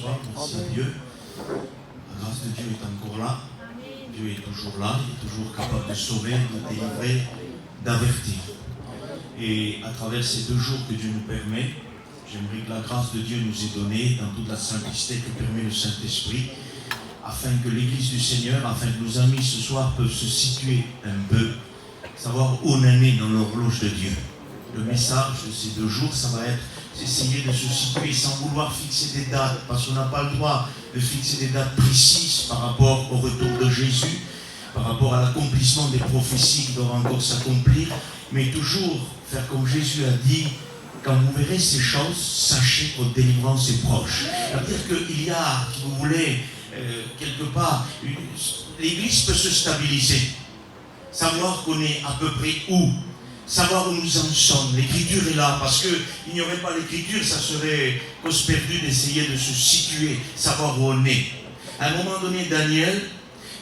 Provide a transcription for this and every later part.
soir. Merci à Dieu. La grâce de Dieu est encore là. Dieu est toujours là. Il est toujours capable de sauver, de délivrer, d'avertir. Et à travers ces 2 jours que Dieu nous permet, j'aimerais que la grâce de Dieu nous est donnée dans toute la simplicité que permet le Saint-Esprit, afin que l'Église du Seigneur, afin que nos amis ce soir peuvent se situer un peu, savoir où on en est dans l'horloge de Dieu. Le message de ces 2 jours, ça va être essayer de se situer sans vouloir fixer des dates, parce qu'on n'a pas le droit de fixer des dates précises par rapport au retour de Jésus, par rapport à l'accomplissement des prophéties qui doivent encore s'accomplir, mais toujours faire comme Jésus a dit: quand vous verrez ces choses, sachez que votre délivrance est proche. C'est-à-dire qu'il y a, si vous voulez, quelque part, l'Église peut se stabiliser, savoir qu'on est à peu près où, savoir où nous en sommes. L'Écriture est là, parce qu'il n'y aurait pas l'Écriture, ça serait cause perdue d'essayer de se situer, savoir où on est. À un moment donné, Daniel,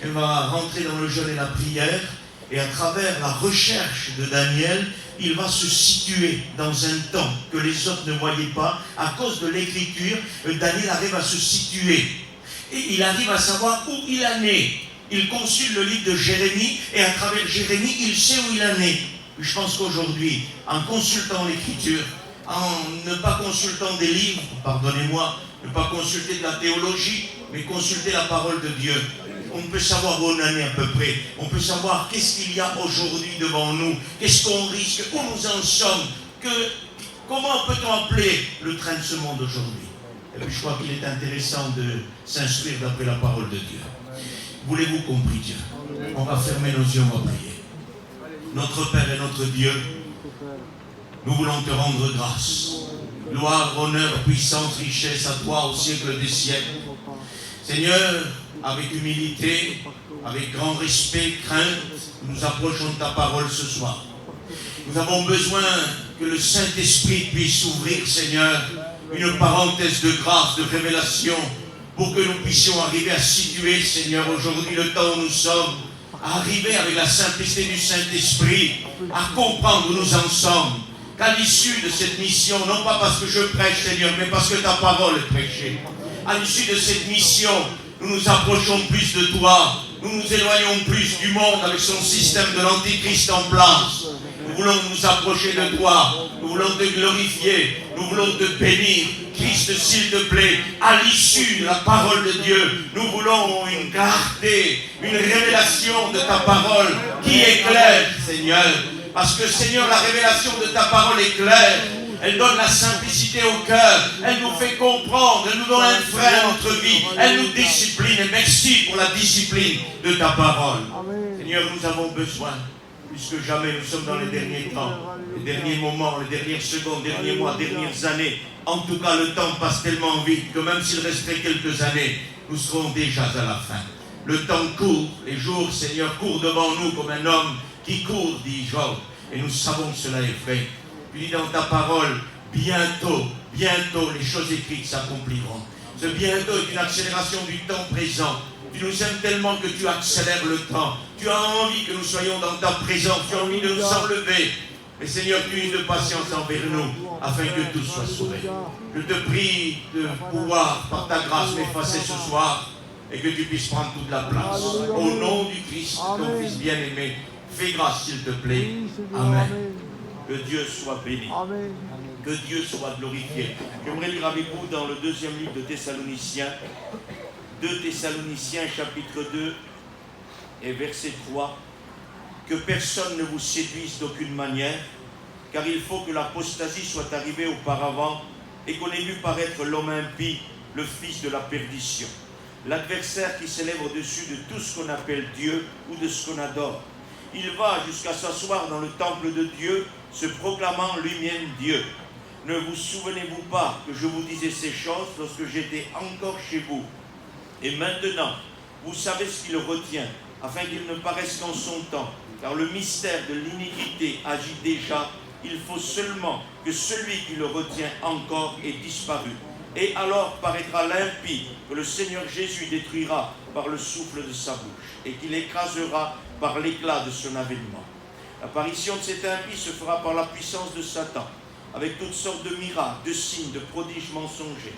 elle va rentrer dans le jeûne et la prière, et à travers la recherche de Daniel, il va se situer dans un temps que les autres ne voyaient pas. À cause de l'Écriture, Daniel arrive à se situer. Et il arrive à savoir où il en est. Il consulte le livre de Jérémie, et à travers Jérémie, il sait où il en est. Je pense qu'aujourd'hui, en consultant l'Écriture, en ne pas consultant des livres, pardonnez-moi, ne pas consulter de la théologie, mais consulter la parole de Dieu, on peut savoir où on en est à peu près. On peut savoir qu'est-ce qu'il y a aujourd'hui devant nous, qu'est-ce qu'on risque, où nous en sommes, comment peut-on appeler le train de ce monde aujourd'hui. Et puis je crois qu'il est intéressant de s'instruire d'après la parole de Dieu. Voulez-vous qu'on prie Dieu? On va fermer nos yeux, on va prier. Notre Père et notre Dieu, nous voulons te rendre grâce. Gloire, honneur, puissance, richesse à toi au siècle des siècles. Seigneur, avec humilité, avec grand respect, crainte, nous approchons de ta parole ce soir. Nous avons besoin que le Saint-Esprit puisse ouvrir, Seigneur, une parenthèse de grâce, de révélation, pour que nous puissions arriver à situer, Seigneur, aujourd'hui le temps où nous sommes, à arriver avec la simplicité du Saint-Esprit, à comprendre où nous en sommes, qu'à l'issue de cette mission, non pas parce que je prêche, Seigneur, mais parce que ta parole est prêchée, à l'issue de cette mission, nous nous approchons plus de toi, nous nous éloignons plus du monde avec son système de l'Antichrist en place. Nous voulons nous approcher de toi, nous voulons te glorifier, nous voulons te bénir. Christ, s'il te plaît, à l'issue de la parole de Dieu, nous voulons une clarté, une révélation de ta parole qui éclaire, Seigneur. Parce que, Seigneur, la révélation de ta parole est claire. Elle donne la simplicité au cœur. Elle nous fait comprendre. Elle nous donne un frein à notre vie. Elle nous discipline. Et merci pour la discipline de ta parole. Amen. Seigneur, nous avons besoin, plus que jamais, nous sommes dans les derniers temps, les derniers moments, les dernières secondes, derniers mois, dernières années. En tout cas, le temps passe tellement vite que même s'il restait quelques années, nous serons déjà à la fin. Le temps court. Les jours, Seigneur, courent devant nous comme un homme qui court, dit Job. Et nous savons que cela est vrai. Tu dis dans ta parole, bientôt, bientôt, les choses écrites s'accompliront. Ce bientôt est une accélération du temps présent. Tu nous aimes tellement que tu accélères le temps. Tu as envie que nous soyons dans ta présence. Tu as envie de nous enlever. Mais Seigneur, tu es de patience envers nous, afin que tout soit sauvé. Je te prie de pouvoir, par ta grâce, m'effacer ce soir, et que tu puisses prendre toute la place. Au nom du Christ, ton Fils bien-aimé, fais grâce, s'il te plaît. Amen. Que Dieu soit béni. Amen. Que Dieu soit glorifié. J'aimerais lire avec vous dans le 2e livre de Thessaloniciens. 2 Thessaloniciens, chapitre 2, et verset 3. Que personne ne vous séduise d'aucune manière, car il faut que l'apostasie soit arrivée auparavant, et qu'on ait vu paraître l'homme impie, le fils de la perdition. L'adversaire qui s'élève au-dessus de tout ce qu'on appelle Dieu ou de ce qu'on adore. Il va jusqu'à s'asseoir dans le temple de Dieu, se proclamant lui-même Dieu. Ne vous souvenez-vous pas que je vous disais ces choses lorsque j'étais encore chez vous? Et maintenant, vous savez ce qui le retient, afin qu'il ne paraisse qu'en son temps. Car le mystère de l'iniquité agit déjà. Il faut seulement que celui qui le retient encore ait disparu. Et alors paraîtra l'impie que le Seigneur Jésus détruira par le souffle de sa bouche, et qu'il écrasera par l'éclat de son avènement. L'apparition de cet impie se fera par la puissance de Satan, avec toutes sortes de miracles, de signes, de prodiges mensongers.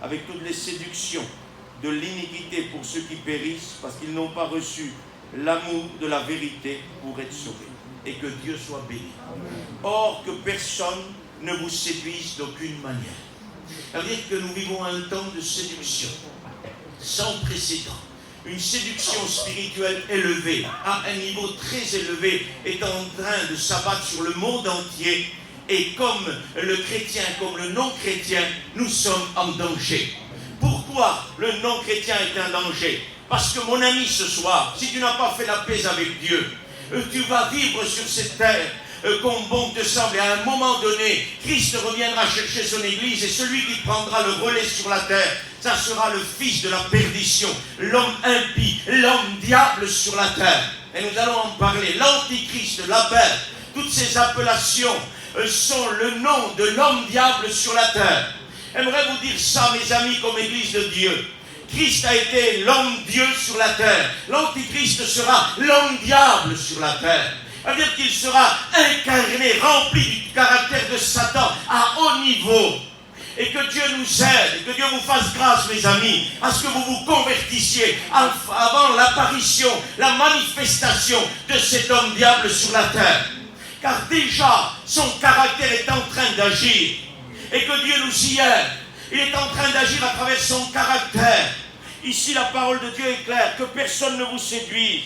avec toutes les séductions de l'iniquité pour ceux qui périssent, parce qu'ils n'ont pas reçu l'amour de la vérité pour être sauvés. Et que Dieu soit béni. Or, que personne ne vous séduise d'aucune manière. Ça veut dire que nous vivons un temps de séduction sans précédent. Une séduction spirituelle élevée, à un niveau très élevé, est en train de s'abattre sur le monde entier. Et comme le chrétien, comme le non-chrétien, nous sommes en danger. Pourquoi le non-chrétien est un danger? Parce que mon ami, ce soir, si tu n'as pas fait la paix avec Dieu, tu vas vivre sur cette terre comme bon te semble. Et à un moment donné, Christ reviendra chercher son Église et celui qui prendra le relais sur la terre, ça sera le fils de la perdition, l'homme impie, l'homme diable sur la terre. Et nous allons en parler. L'antichrist, la bête, toutes ces appellations sont le nom de l'homme diable sur la terre. J'aimerais vous dire ça, mes amis, comme Église de Dieu. Christ a été l'homme Dieu sur la terre. L'antichrist sera l'homme diable sur la terre. C'est-à-dire qu'il sera incarné, rempli du caractère de Satan à haut niveau. Et que Dieu nous aide, et que Dieu vous fasse grâce, mes amis, à ce que vous vous convertissiez avant l'apparition, la manifestation de cet homme diable sur la terre. Car déjà, son caractère est en train d'agir. Et que Dieu nous y aide. Il est en train d'agir à travers son caractère. Ici, la parole de Dieu est claire, que personne ne vous séduise.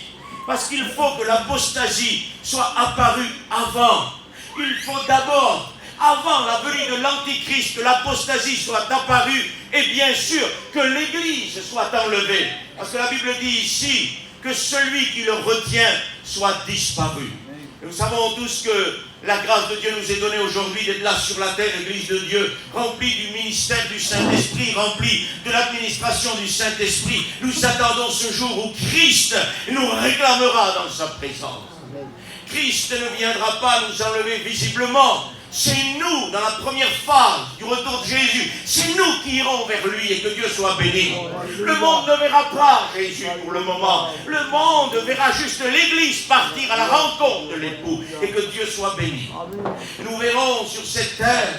Parce qu'il faut que l'apostasie soit apparue avant. Il faut d'abord, avant la venue de l'Antichrist, que l'apostasie soit apparue et bien sûr que l'Église soit enlevée. Parce que la Bible dit ici que celui qui le retient soit disparu. Et nous savons tous que la grâce de Dieu nous est donnée aujourd'hui d'être là sur la terre, Église de Dieu, remplie du ministère du Saint-Esprit, remplie de l'administration du Saint-Esprit. Nous attendons ce jour où Christ nous réclamera dans sa présence. Christ ne viendra pas nous enlever visiblement. C'est nous, dans la première phase du retour de Jésus, c'est nous qui irons vers lui et que Dieu soit béni. Le monde ne verra pas Jésus pour le moment. Le monde verra juste l'Église partir à la rencontre de l'époux et que Dieu soit béni. Nous verrons sur cette terre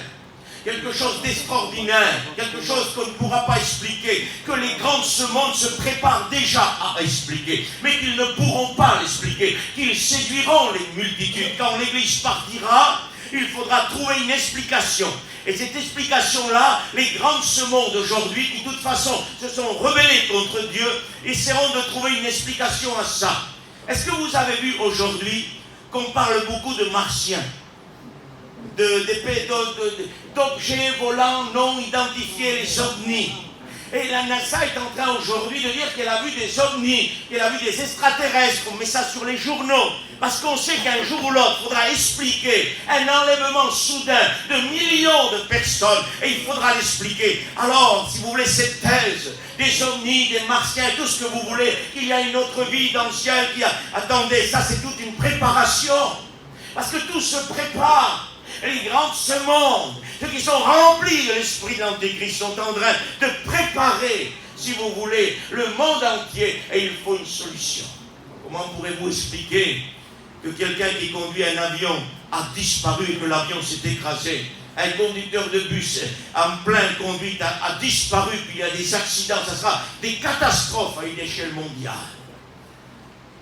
quelque chose d'extraordinaire, quelque chose qu'on ne pourra pas expliquer, que les grands de ce monde se préparent déjà à expliquer, mais qu'ils ne pourront pas l'expliquer, qu'ils séduiront les multitudes. Quand l'Église partira, il faudra trouver une explication. Et cette explication-là, les grands de ce monde aujourd'hui, qui de toute façon se sont rebellés contre Dieu, essaieront de trouver une explication à ça. Est-ce que vous avez vu aujourd'hui qu'on parle beaucoup de martiens, d'objets volants non identifiés, les ovnis? Et la NASA est en train aujourd'hui de dire qu'elle a vu des ovnis, qu'elle a vu des extraterrestres. On met ça sur les journaux. Parce qu'on sait qu'un jour ou l'autre, il faudra expliquer un enlèvement soudain de millions de personnes. Et il faudra l'expliquer. Alors, si vous voulez cette thèse des ovnis, des martiens, tout ce que vous voulez, qu'il y a une autre vie dans le ciel, attendez, ça c'est toute une préparation. Parce que tout se prépare. Les grands de ce monde, ceux qui sont remplis de l'esprit de l'Antéchrist, sont en train de préparer, si vous voulez, le monde entier. Et il faut une solution. Comment pourrez-vous expliquer que quelqu'un qui conduit un avion a disparu et que l'avion s'est écrasé? Un conducteur de bus en pleine conduite a disparu, puis il y a des accidents, ça sera des catastrophes à une échelle mondiale.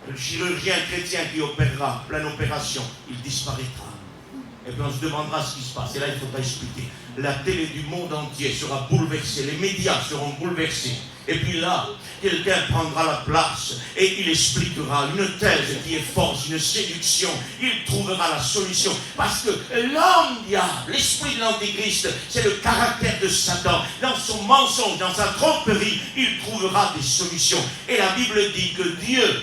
Le chirurgien chrétien qui opérera, pleine opération, il disparaîtra. Et puis on se demandera ce qui se passe. Et là, il faudra expliquer. La télé du monde entier sera bouleversée. Les médias seront bouleversés. Et puis là, quelqu'un prendra la place et il expliquera une thèse qui est fausse, une séduction. Il trouvera la solution. Parce que l'homme diable, l'esprit de l'Antéchrist, c'est le caractère de Satan. Dans son mensonge, dans sa tromperie, il trouvera des solutions. Et la Bible dit que Dieu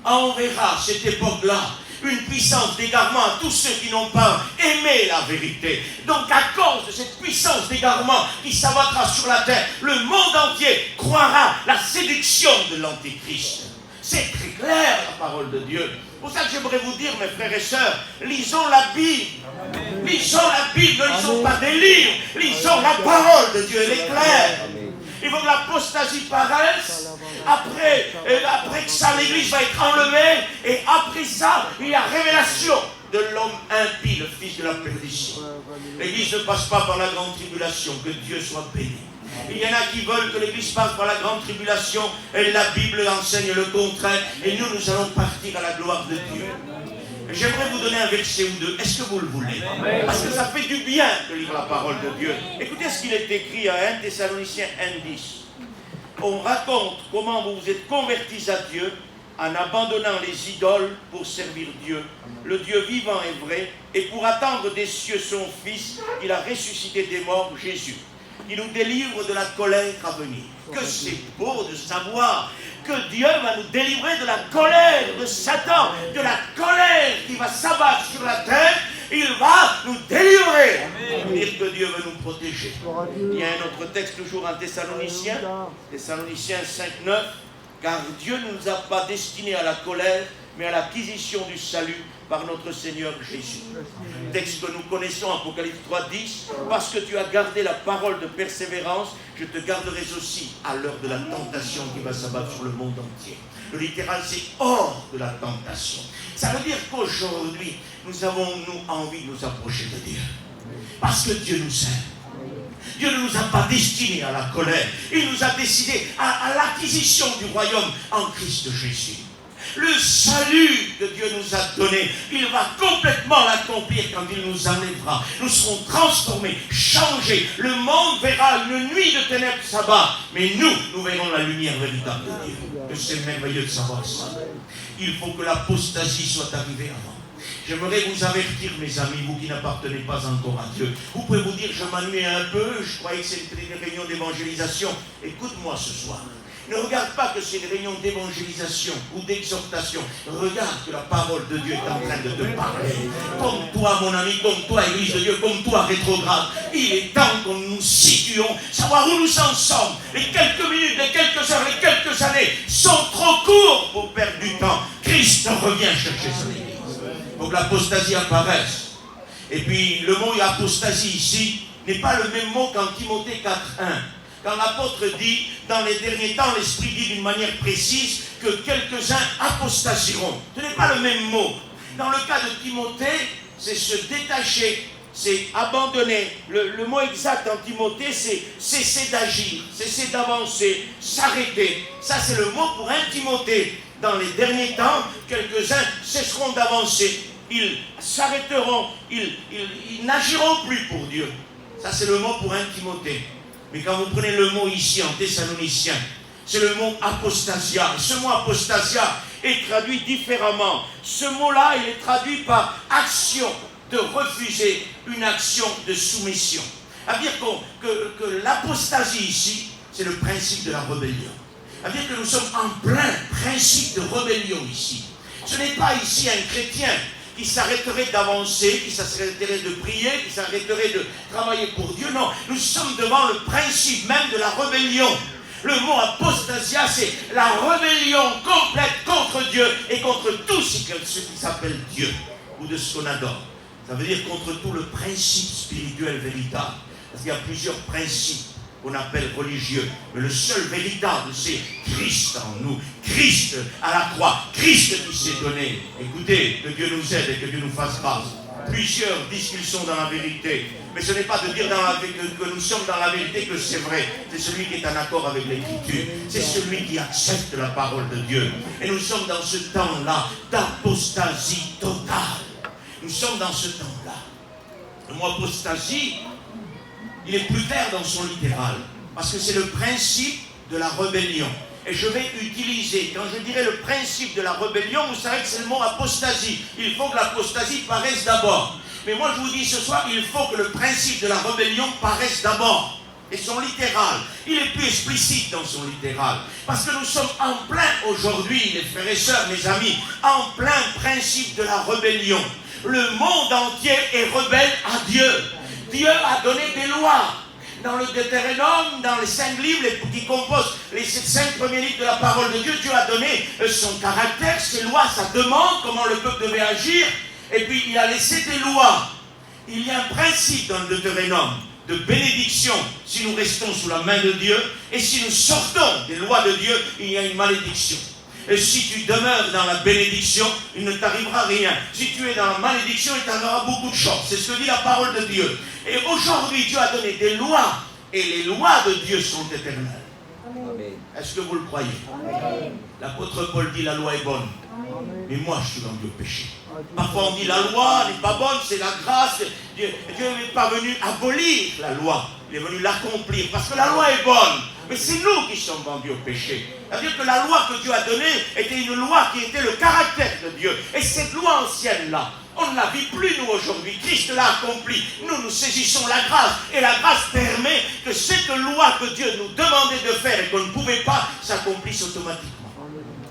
enverra à cette époque-là une puissance d'égarement à tous ceux qui n'ont pas aimé la vérité. Donc à cause de cette puissance d'égarement qui s'abattra sur la terre, le monde entier croira la séduction de l'Antéchrist. C'est très clair la parole de Dieu. C'est pour ça que j'aimerais vous dire, mes frères et sœurs, lisons la Bible. Lisons la Bible, ne lisons pas des livres. Lisons la parole de Dieu, elle est claire. Il faut que l'apostasie paraisse. Après que ça, l'Église va être enlevée. Et après ça, il y a révélation de l'homme impie, le fils de la perdition. L'Église ne passe pas par la grande tribulation. Que Dieu soit béni. Il y en a qui veulent que l'Église passe par la grande tribulation, et la Bible enseigne le contraire, et nous allons partir à la gloire de Dieu. J'aimerais vous donner un verset ou deux. Est-ce que vous le voulez? Parce que ça fait du bien de lire la parole de Dieu. Écoutez ce qu'il est écrit à 1 Thessaloniciens 1:10. On raconte comment vous vous êtes convertis à Dieu en abandonnant les idoles pour servir Dieu, le Dieu vivant et vrai, et pour attendre des cieux son Fils, qu'il a ressuscité des morts, Jésus, qui nous délivre de la colère à venir. Que c'est beau de savoir que Dieu va nous délivrer de la colère de Satan, de la colère qui va s'abattre sur la terre. Il va nous délivrer. Ça veut dire que Dieu veut nous protéger. Il y a un autre texte toujours en Thessaloniciens 5:9. Car Dieu ne nous a pas destinés à la colère, mais à l'acquisition du salut par notre Seigneur Jésus. Texte que nous connaissons, Apocalypse 3:10. Parce que tu as gardé la parole de persévérance, je te garderai aussi à l'heure de la tentation qui va s'abattre sur le monde entier. Le littéral, c'est hors de la tentation. Ça veut dire qu'aujourd'hui, nous avons envie de nous approcher de Dieu. Parce que Dieu nous aime. Dieu ne nous a pas destinés à la colère. Il nous a décidés à l'acquisition du royaume en Christ Jésus. Le salut que Dieu nous a donné, il va complètement l'accomplir quand il nous enlèvera. Nous serons transformés, changés. Le monde verra une nuit de ténèbres s'abattre, mais nous verrons la lumière véritable de Dieu. Que c'est merveilleux de savoir ça. Il faut que l'apostasie soit arrivée avant. J'aimerais vous avertir, mes amis, vous qui n'appartenez pas encore à Dieu. Vous pouvez vous dire, je m'ennuie un peu, je croyais que c'était une réunion d'évangélisation. Écoute-moi ce soir. Ne regarde pas que c'est une réunion d'évangélisation ou d'exhortation. Regarde que la parole de Dieu est en train de te parler. Comme toi, mon ami, comme toi, Église de Dieu, comme toi, rétrograde. Il est temps que nous nous situions, savoir où nous en sommes. Les quelques minutes, les quelques heures, les quelques années sont trop courts pour perdre du temps. Christ revient chercher son Église. Il faut que l'apostasie apparaisse. Et puis, le mot apostasie ici n'est pas le même mot qu'en Timothée 4:1. Quand l'apôtre dit, dans les derniers temps, l'Esprit dit d'une manière précise que quelques-uns apostasieront. Ce n'est pas le même mot. Dans le cas de Timothée, c'est se détacher, c'est abandonner. Le mot exact en Timothée, c'est cesser d'agir, cesser d'avancer, s'arrêter. Ça, c'est le mot pour un Timothée. Dans les derniers temps, quelques-uns cesseront d'avancer. Ils s'arrêteront, ils n'agiront plus pour Dieu. Ça, c'est le mot pour un Timothée. Mais quand vous prenez le mot ici en Thessaloniciens, c'est le mot apostasia. Ce mot apostasia est traduit différemment. Ce mot-là, il est traduit par action de refuser une action de soumission. C'est-à-dire que l'apostasie ici, c'est le principe de la rébellion. C'est-à-dire que nous sommes en plein principe de rébellion ici. Ce n'est pas ici un chrétien qui s'arrêterait d'avancer, qui s'arrêterait de prier, qui s'arrêterait de travailler pour Dieu. Non, nous sommes devant le principe même de la rébellion. Le mot apostasia, c'est la rébellion complète contre Dieu et contre tout ce qui s'appelle Dieu ou de ce qu'on adore. Ça veut dire contre tout le principe spirituel véritable. Parce qu'il y a plusieurs principes qu'on appelle religieux. Mais le seul véritable, c'est Christ en nous. Christ à la croix. Christ qui s'est donné. Écoutez, que Dieu nous aide et que Dieu nous fasse grâce. Plusieurs disent qu'ils sont dans la vérité. Mais ce n'est pas de dire que nous sommes dans la vérité que c'est vrai. C'est celui qui est en accord avec l'Écriture. C'est celui qui accepte la parole de Dieu. Et nous sommes dans ce temps-là d'apostasie totale. Nous sommes dans ce temps-là. Le mot apostasie, il est plus clair dans son littéral, parce que c'est le principe de la rébellion. Et je vais utiliser, quand je dirai le principe de la rébellion, vous savez que c'est le mot apostasie. Il faut que l'apostasie paraisse d'abord. Mais moi je vous dis ce soir, il faut que le principe de la rébellion paraisse d'abord. Et son littéral, il est plus explicite dans son littéral. Parce que nous sommes en plein aujourd'hui, les frères et sœurs, mes amis, en plein principe de la rébellion. Le monde entier est rebelle à Dieu. Dieu a donné des lois. Dans le Deutéronome, dans les 5 livres qui composent les 5 premiers livres de la parole de Dieu, Dieu a donné son caractère, ses lois, sa demande, comment le peuple devait agir. Et puis il a laissé des lois. Il y a un principe dans le Deutéronome de bénédiction si nous restons sous la main de Dieu. Et si nous sortons des lois de Dieu, il y a une malédiction. Et si tu demeures dans la bénédiction, il ne t'arrivera rien. Si tu es dans la malédiction, il t'arrivera beaucoup de choses. C'est ce que dit la parole de Dieu. Et aujourd'hui, Dieu a donné des lois et les lois de Dieu sont éternelles. Amen. Est-ce que vous le croyez? Amen. L'apôtre Paul dit la loi est bonne, Amen. mais moi je suis vendu au péché. Parfois on dit la loi n'est pas bonne, c'est la grâce. Dieu n'est pas venu abolir la loi, il est venu l'accomplir parce que la loi est bonne. Mais c'est nous qui sommes vendus au péché. C'est-à-dire que la loi que Dieu a donnée était une loi qui était le caractère de Dieu. Et cette loi ancienne-là, on ne la vit plus nous aujourd'hui. Christ l'a accompli. Nous saisissons la grâce. Et la grâce permet que cette loi que Dieu nous demandait de faire et qu'on ne pouvait pas s'accomplisse automatiquement.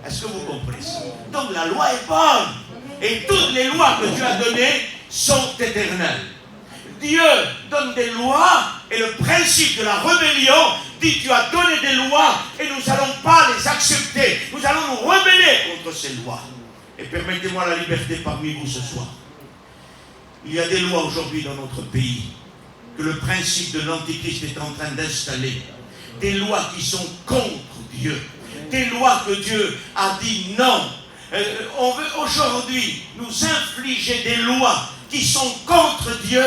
Est-ce que vous comprenez ça? Donc la loi est bonne. Et toutes les lois que Dieu a données sont éternelles. Dieu donne des lois et le principe de la rébellion dit tu as donné des lois et nous n'allons pas les accepter. Nous allons nous rebeller contre ces lois. Et permettez-moi la liberté parmi vous ce soir. Il y a des lois aujourd'hui dans notre pays que le principe de l'Antichrist est en train d'installer. Des lois qui sont contre Dieu. Des lois que Dieu a dit non. On veut aujourd'hui nous infliger des lois qui sont contre Dieu.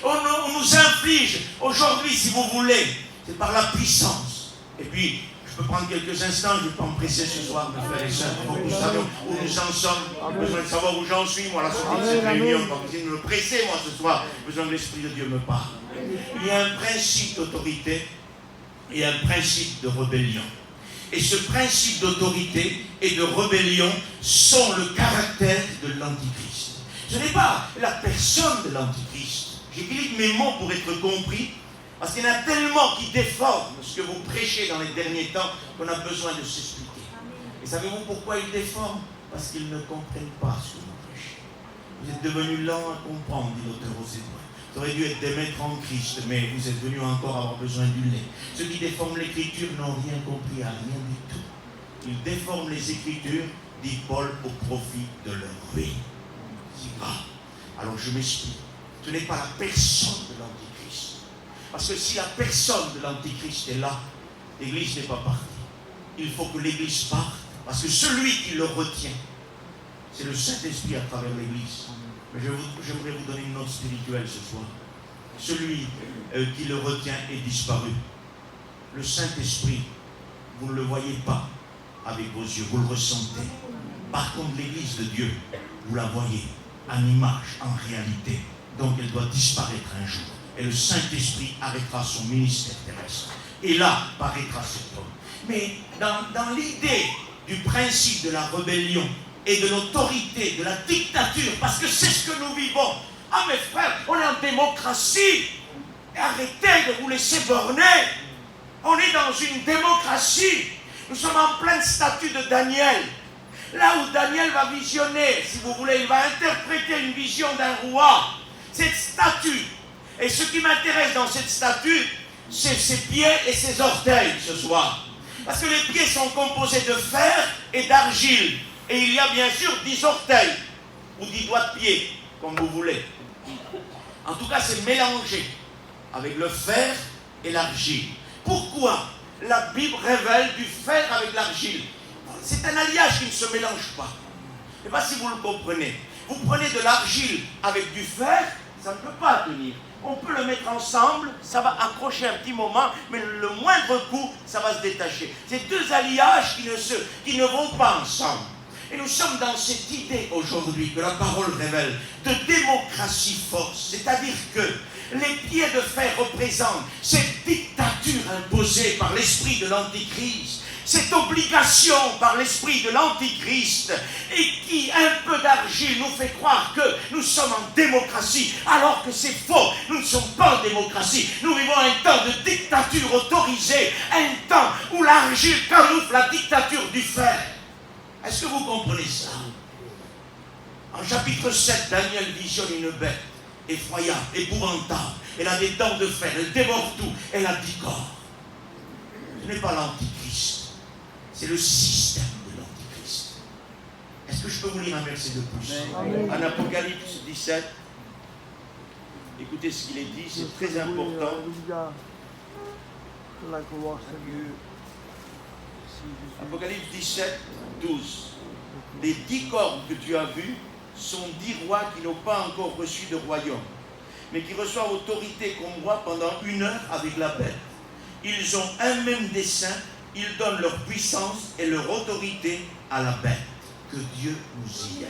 On nous inflige aujourd'hui, si vous voulez, c'est par la puissance. Et puis, je peux prendre quelques instants, je ne vais pas me presser ce soir, mes frères et sœurs. Il faut que nous sachions où nous en sommes. J'ai besoin de savoir où j'en suis, moi, à la sortie de cette réunion. Pas besoin de me presser, moi, ce soir. J'ai besoin de l'Esprit de Dieu me parle. Il y a un principe d'autorité et un principe de rébellion. Et ce principe d'autorité et de rébellion sont le caractère de l'Antichrist. Ce n'est pas la personne de l'Antichrist. J'équilibre mes mots pour être compris, parce qu'il y en a tellement qui déforment ce que vous prêchez dans les derniers temps qu'on a besoin de s'expliquer. Et savez-vous pourquoi ils déforment? Parce qu'ils ne comprennent pas ce que vous prêchez. Vous êtes devenus lents à comprendre, dit l'auteur aux Hébreux. Vous auriez dû être des maîtres en Christ, mais vous êtes venus encore avoir besoin du lait. Ceux qui déforment l'Écriture n'ont rien compris à rien du tout. Ils déforment les Écritures, dit Paul, au profit de leur ruine. C'est grave. Alors je m'explique. Ce n'est pas la personne de l'Antichrist. Parce que si la personne de l'Antichrist est là, l'Église n'est pas partie. Il faut que l'Église parte. Parce que celui qui le retient, c'est le Saint-Esprit à travers l'Église. Mais j'aimerais vous donner une note spirituelle ce soir. Celui qui le retient est disparu. Le Saint-Esprit, vous ne le voyez pas avec vos yeux, vous le ressentez. Par contre, l'Église de Dieu, vous la voyez en image, en réalité. Donc elle doit disparaître un jour. Et le Saint-Esprit arrêtera son ministère terrestre. Et là, paraîtra cet homme. Mais dans l'idée du principe de la rébellion et de l'autorité, de la dictature, parce que c'est ce que nous vivons. Ah mes frères, on est en démocratie. Arrêtez de vous laisser borner. On est dans une démocratie. Nous sommes en plein statut de Daniel. Là où Daniel va visionner, si vous voulez, il va interpréter une vision d'un roi. Cette statue, et ce qui m'intéresse dans cette statue, c'est ses pieds et ses orteils ce soir. Parce que les pieds sont composés de fer et d'argile. Et il y a bien sûr 10 orteils, ou 10 doigts de pied, comme vous voulez. En tout cas, c'est mélangé avec le fer et l'argile. Pourquoi la Bible révèle du fer avec l'argile? C'est un alliage qui ne se mélange pas. Je ne sais pas si vous le comprenez. Vous prenez de l'argile avec du fer, ça ne peut pas tenir. On peut le mettre ensemble, ça va accrocher un petit moment, mais le moindre coup, ça va se détacher. C'est deux alliages qui ne vont pas ensemble. Et nous sommes dans cette idée aujourd'hui que la parole révèle de démocratie force. C'est-à-dire que les pieds de fer représentent cette dictature imposée par l'esprit de l'Antichrist. Cette obligation par l'esprit de l'Antichrist et qui, un peu d'argile, nous fait croire que nous sommes en démocratie, alors que c'est faux. Nous ne sommes pas en démocratie. Nous vivons un temps de dictature autorisée, un temps où l'argile camoufle la dictature du fer. Est-ce que vous comprenez ça? En chapitre 7, Daniel visionne une bête effroyable, épouvantable. Elle a des dents de fer, elle dévore tout, elle a 10 corps. Ce n'est pas l'Antichrist. C'est le système de l'Antichrist. Est-ce que je peux vous lire un verset de plus? En Apocalypse 17, écoutez ce qu'il est dit, c'est très important. Apocalypse 17, 12. Les 10 cornes que tu as vus sont 10 rois qui n'ont pas encore reçu de royaume. mais qui reçoivent autorité comme roi pendant 1 heure avec la bête. Ils ont un même dessein, ils donnent leur puissance et leur autorité à la bête. Que Dieu nous y aide.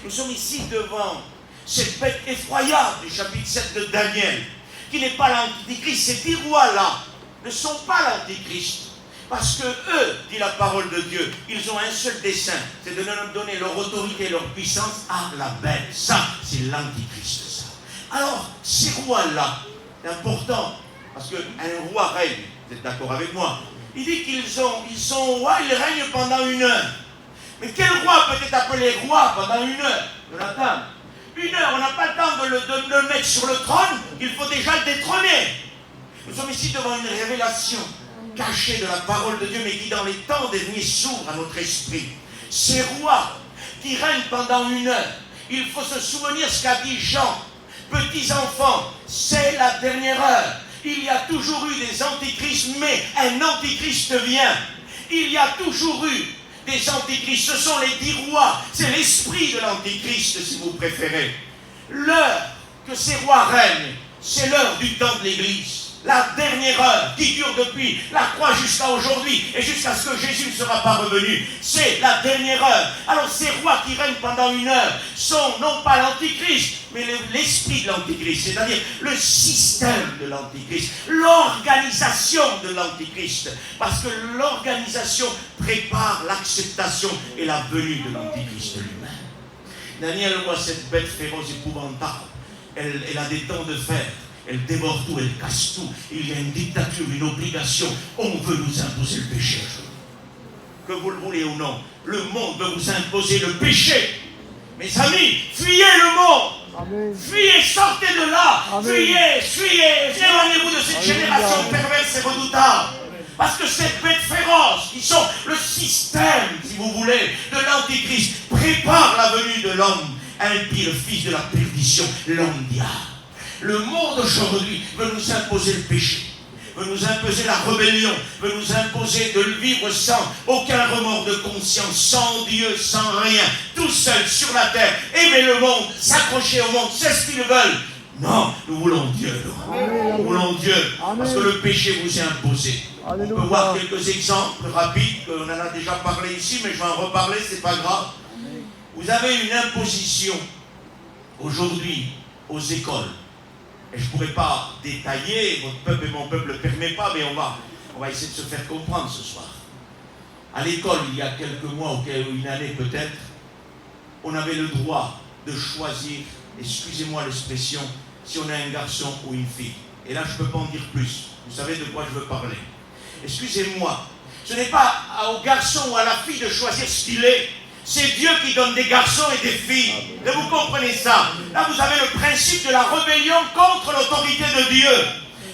Nous sommes ici devant cette bête effroyable du chapitre 7 de Daniel, qui n'est pas l'antichrist. Ces 10 rois-là ne sont pas l'antichrist. Parce que eux, dit la parole de Dieu, ils ont un seul dessein, c'est de nous donner leur autorité et leur puissance à la bête. Ça, c'est l'antichrist, ça. Alors, ces rois-là, c'est important, parce qu'un roi règne, vous êtes d'accord avec moi? Il dit qu'ils sont rois, ils règnent pendant 1 heure. Mais quel roi peut être appelé roi pendant 1 heure, Jonathan? 1 heure, on n'a pas le temps de le mettre sur le trône, il faut déjà le détrôner. Nous sommes ici devant une révélation cachée de la parole de Dieu, mais qui dans les temps derniers s'ouvre à notre esprit. Ces rois qui règnent pendant 1 heure, il faut se souvenir ce qu'a dit Jean. Petits enfants, c'est la dernière heure. Il y a toujours eu des antichrists, mais un antichrist vient. Il y a toujours eu des antichrists. Ce sont les 10 rois. C'est l'esprit de l'antichrist, si vous préférez. L'heure que ces rois règnent, c'est l'heure du temps de l'Église. La dernière heure qui dure depuis la croix jusqu'à aujourd'hui et jusqu'à ce que Jésus ne sera pas revenu. C'est la dernière heure. Alors ces rois qui règnent pendant 1 heure sont non pas l'antichrist, mais l'esprit de l'antichrist, c'est-à-dire le système de l'antichrist, l'organisation de l'antichrist. Parce que l'organisation prépare l'acceptation et la venue de l'antichrist lui-même. Daniel voit cette bête féroce épouvantable. Elle a des dents de fer. Elle dévore tout, elle casse tout. Il y a une dictature, une obligation. On veut nous imposer le péché. Que vous le voulez ou non, le monde veut vous imposer le péché. Mes amis, fuyez le monde. Amen. Fuyez, sortez de là. Amen. Fuyez, éloignez-vous de cette génération perverse et redoutable. Parce que cette bête féroce, qui sont le système, si vous voulez, de l'antichrist, prépare la venue de l'homme impie, le fils de la perdition, l'homme diable. Le monde aujourd'hui veut nous imposer le péché, veut nous imposer la rébellion, veut nous imposer de vivre sans aucun remords de conscience, sans Dieu, sans rien, tout seul sur la terre, aimer le monde, s'accrocher au monde, c'est ce qu'ils veulent. Non, nous voulons Dieu. Nous voulons Dieu, parce que le péché vous est imposé. Alléluia. On peut voir quelques exemples rapides, on en a déjà parlé ici, mais je vais en reparler, c'est pas grave. Vous avez une imposition aujourd'hui aux écoles. Et je ne pourrais pas détailler, votre peuple et mon peuple ne le permet pas, mais on va essayer de se faire comprendre ce soir. À l'école, il y a quelques mois ou une année peut-être, on avait le droit de choisir, excusez-moi l'expression, si on a un garçon ou une fille. Et là, je ne peux pas en dire plus. Vous savez de quoi je veux parler. Excusez-moi, ce n'est pas au garçon ou à la fille de choisir ce qu'il est. C'est Dieu qui donne des garçons et des filles. Et vous comprenez ça? Là, vous avez le principe de la rébellion contre l'autorité de Dieu.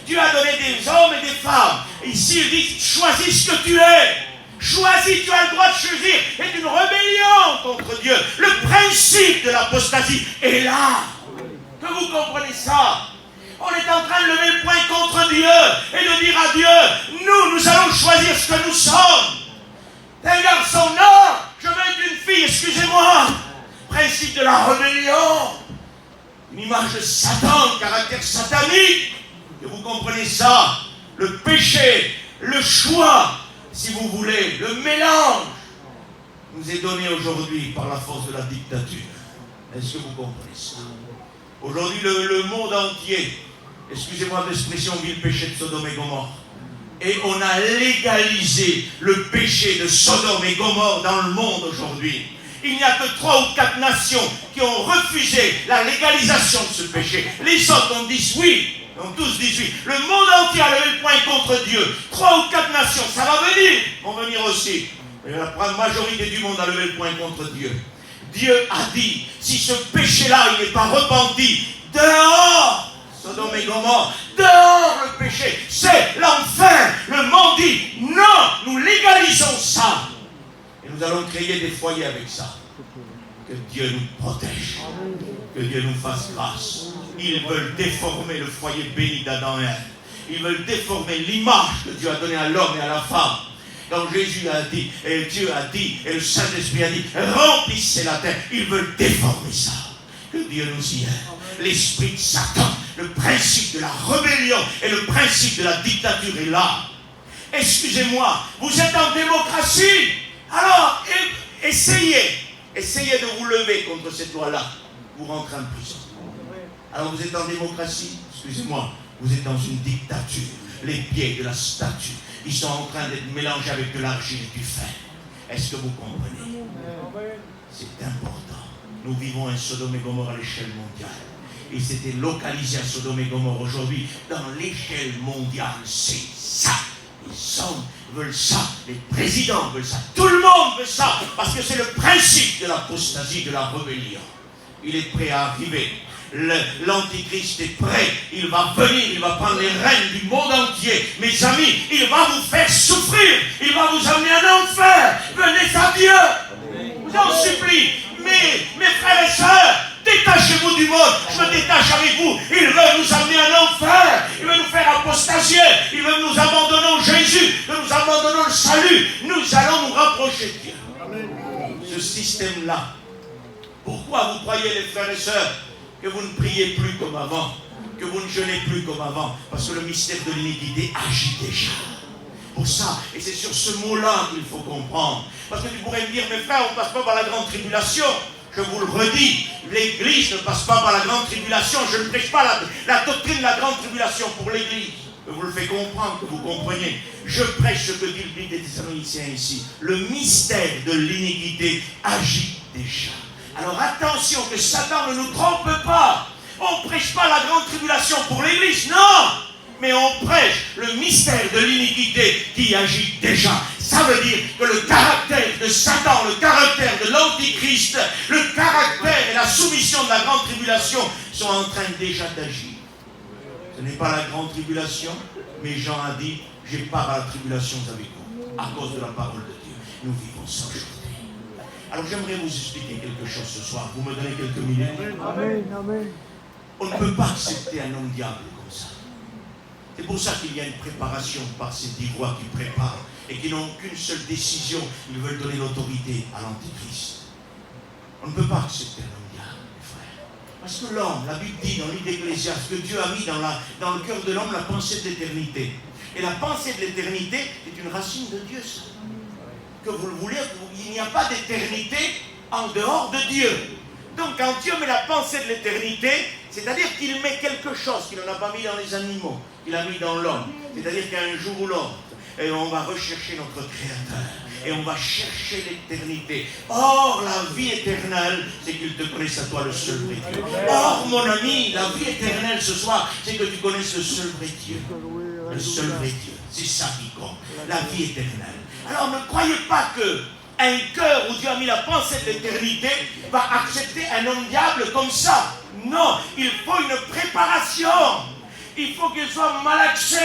Dieu a donné des hommes et des femmes. Ici, il dit, choisis ce que tu es. Choisis, tu as le droit de choisir. C'est une rébellion contre Dieu. Le principe de l'apostasie est là. Que vous comprenez ça? On est en train de lever le poing contre Dieu et de dire à Dieu, nous allons choisir ce que nous sommes. T'es un garçon, non, je veux être une fille, excusez-moi. Principe de la rébellion. Une image de Satan, caractère satanique. Et vous comprenez ça? Le péché, le choix, si vous voulez, le mélange, nous est donné aujourd'hui par la force de la dictature. Est-ce que vous comprenez ça? Aujourd'hui, le monde entier, excusez-moi l'expression, vit le péché de Sodome et Gomorrhe. Et on a légalisé le péché de Sodome et Gomorrhe dans le monde aujourd'hui. Il n'y a que 3 ou 4 nations qui ont refusé la légalisation de ce péché. Les autres ont dit oui. Ont tous dit oui. Le monde entier a levé le poing contre Dieu. 3 ou 4 nations, ça va venir. Vont venir aussi. Et la majorité du monde a levé le poing contre Dieu. Dieu a dit, si ce péché-là il n'est pas repenti, dehors Sodome et Gomorrhe, dehors le péché, c'est l'enfer. Le monde dit, non, nous légalisons ça. Et nous allons créer des foyers avec ça. Que Dieu nous protège. Que Dieu nous fasse grâce. Ils veulent déformer le foyer béni d'Adam et Ève. Ils veulent déformer l'image que Dieu a donnée à l'homme et à la femme. Quand Jésus a dit, et Dieu a dit, et le Saint-Esprit a dit, remplissez la terre. Ils veulent déformer ça. Que Dieu nous y aide. L'esprit de Satan, le principe de la rébellion et le principe de la dictature est là. Excusez-moi, vous êtes en démocratie. Alors, essayez de vous lever contre cette loi-là. Vous rentrez en prison. Alors vous êtes en démocratie, excusez-moi, vous êtes dans une dictature. Les pieds de la statue, ils sont en train d'être mélangés avec de l'argile et du fer. Est-ce que vous comprenez? C'est important. Nous vivons un Sodome et Gomorrhe à l'échelle mondiale. Et c'était localisé à Sodome et Gomorrhe aujourd'hui. Dans l'échelle mondiale, c'est ça. Les hommes veulent ça, les présidents veulent ça, tout le monde veut ça, parce que c'est le principe de l'apostasie, de la rébellion. Il est prêt à arriver. L'Antichrist est prêt, il va venir, il va prendre les rênes du monde entier. Mes amis, il va vous faire souffrir, il va vous amener en enfer. Venez à Dieu, je vous en supplie. Mes frères et sœurs, détachez-vous du monde, je me détache avec vous. Il veut nous amener en enfer, il veut nous faire apostasier, il veut nous abandonner au Jésus, il veut nous abandonner au salut. Nous allons nous rapprocher de Dieu. Ce système-là, pourquoi vous croyez, les frères et sœurs, que vous ne priez plus comme avant, que vous ne jeûnez plus comme avant? Parce que le mystère de l'iniquité agit déjà. Pour ça, et c'est sur ce mot-là qu'il faut comprendre. Parce que tu pourrais me dire, mes frères, on ne passe pas par la grande tribulation. Je vous le redis, l'Église ne passe pas par la grande tribulation. Je ne prêche pas la doctrine de la grande tribulation pour l'Église. Je vous le fais comprendre, que vous compreniez. Je prêche ce que dit le livre des Thessaloniciens ici. Le mystère de l'iniquité agit déjà. Alors attention, que Satan ne nous trompe pas. On ne prêche pas la grande tribulation pour l'Église, non. Mais on prêche le mystère de l'iniquité qui agit déjà. Ça veut dire que le caractère de Satan, le caractère de l'Antichrist, le caractère et la soumission de la grande tribulation sont en train déjà d'agir. Ce n'est pas la grande tribulation, mais Jean a dit, j'ai part à la tribulation avec vous, à cause de la parole de Dieu. Nous vivons ça aujourd'hui. Alors j'aimerais vous expliquer quelque chose ce soir. Vous me donnez quelques minutes. Amen, amen. On ne peut pas accepter un homme diable comme ça. C'est pour ça qu'il y a une préparation par ces 10 rois qui préparent et qui n'ont qu'une seule décision. Ils veulent donner l'autorité à l'Antichrist. On ne peut pas accepter un homme diable, mes frères. Parce que l'homme, la Bible dit dans le livre d'Ecclésiaste, que Dieu a mis dans le cœur de l'homme la pensée de l'éternité. Et la pensée de l'éternité est une racine de Dieu, ça. Que vous le voulez, il n'y a pas d'éternité en dehors de Dieu. Donc quand Dieu met la pensée de l'éternité, c'est-à-dire qu'il met quelque chose qu'il n'a pas mis dans les animaux, qu'il a mis dans l'homme. C'est-à-dire qu'un jour ou l'autre, et on va rechercher notre Créateur. Et on va chercher l'éternité. Or, la vie éternelle, c'est qu'il te connaisse à toi le seul vrai Dieu. Or, mon ami, la vie éternelle ce soir, c'est que tu connaisses le seul vrai Dieu. Le seul vrai Dieu. C'est ça qui compte. La vie éternelle. Alors, ne croyez pas que un cœur où Dieu a mis la pensée de l'éternité va accepter un homme diable comme ça. Non, il faut une préparation. Il faut qu'il soit malaxé,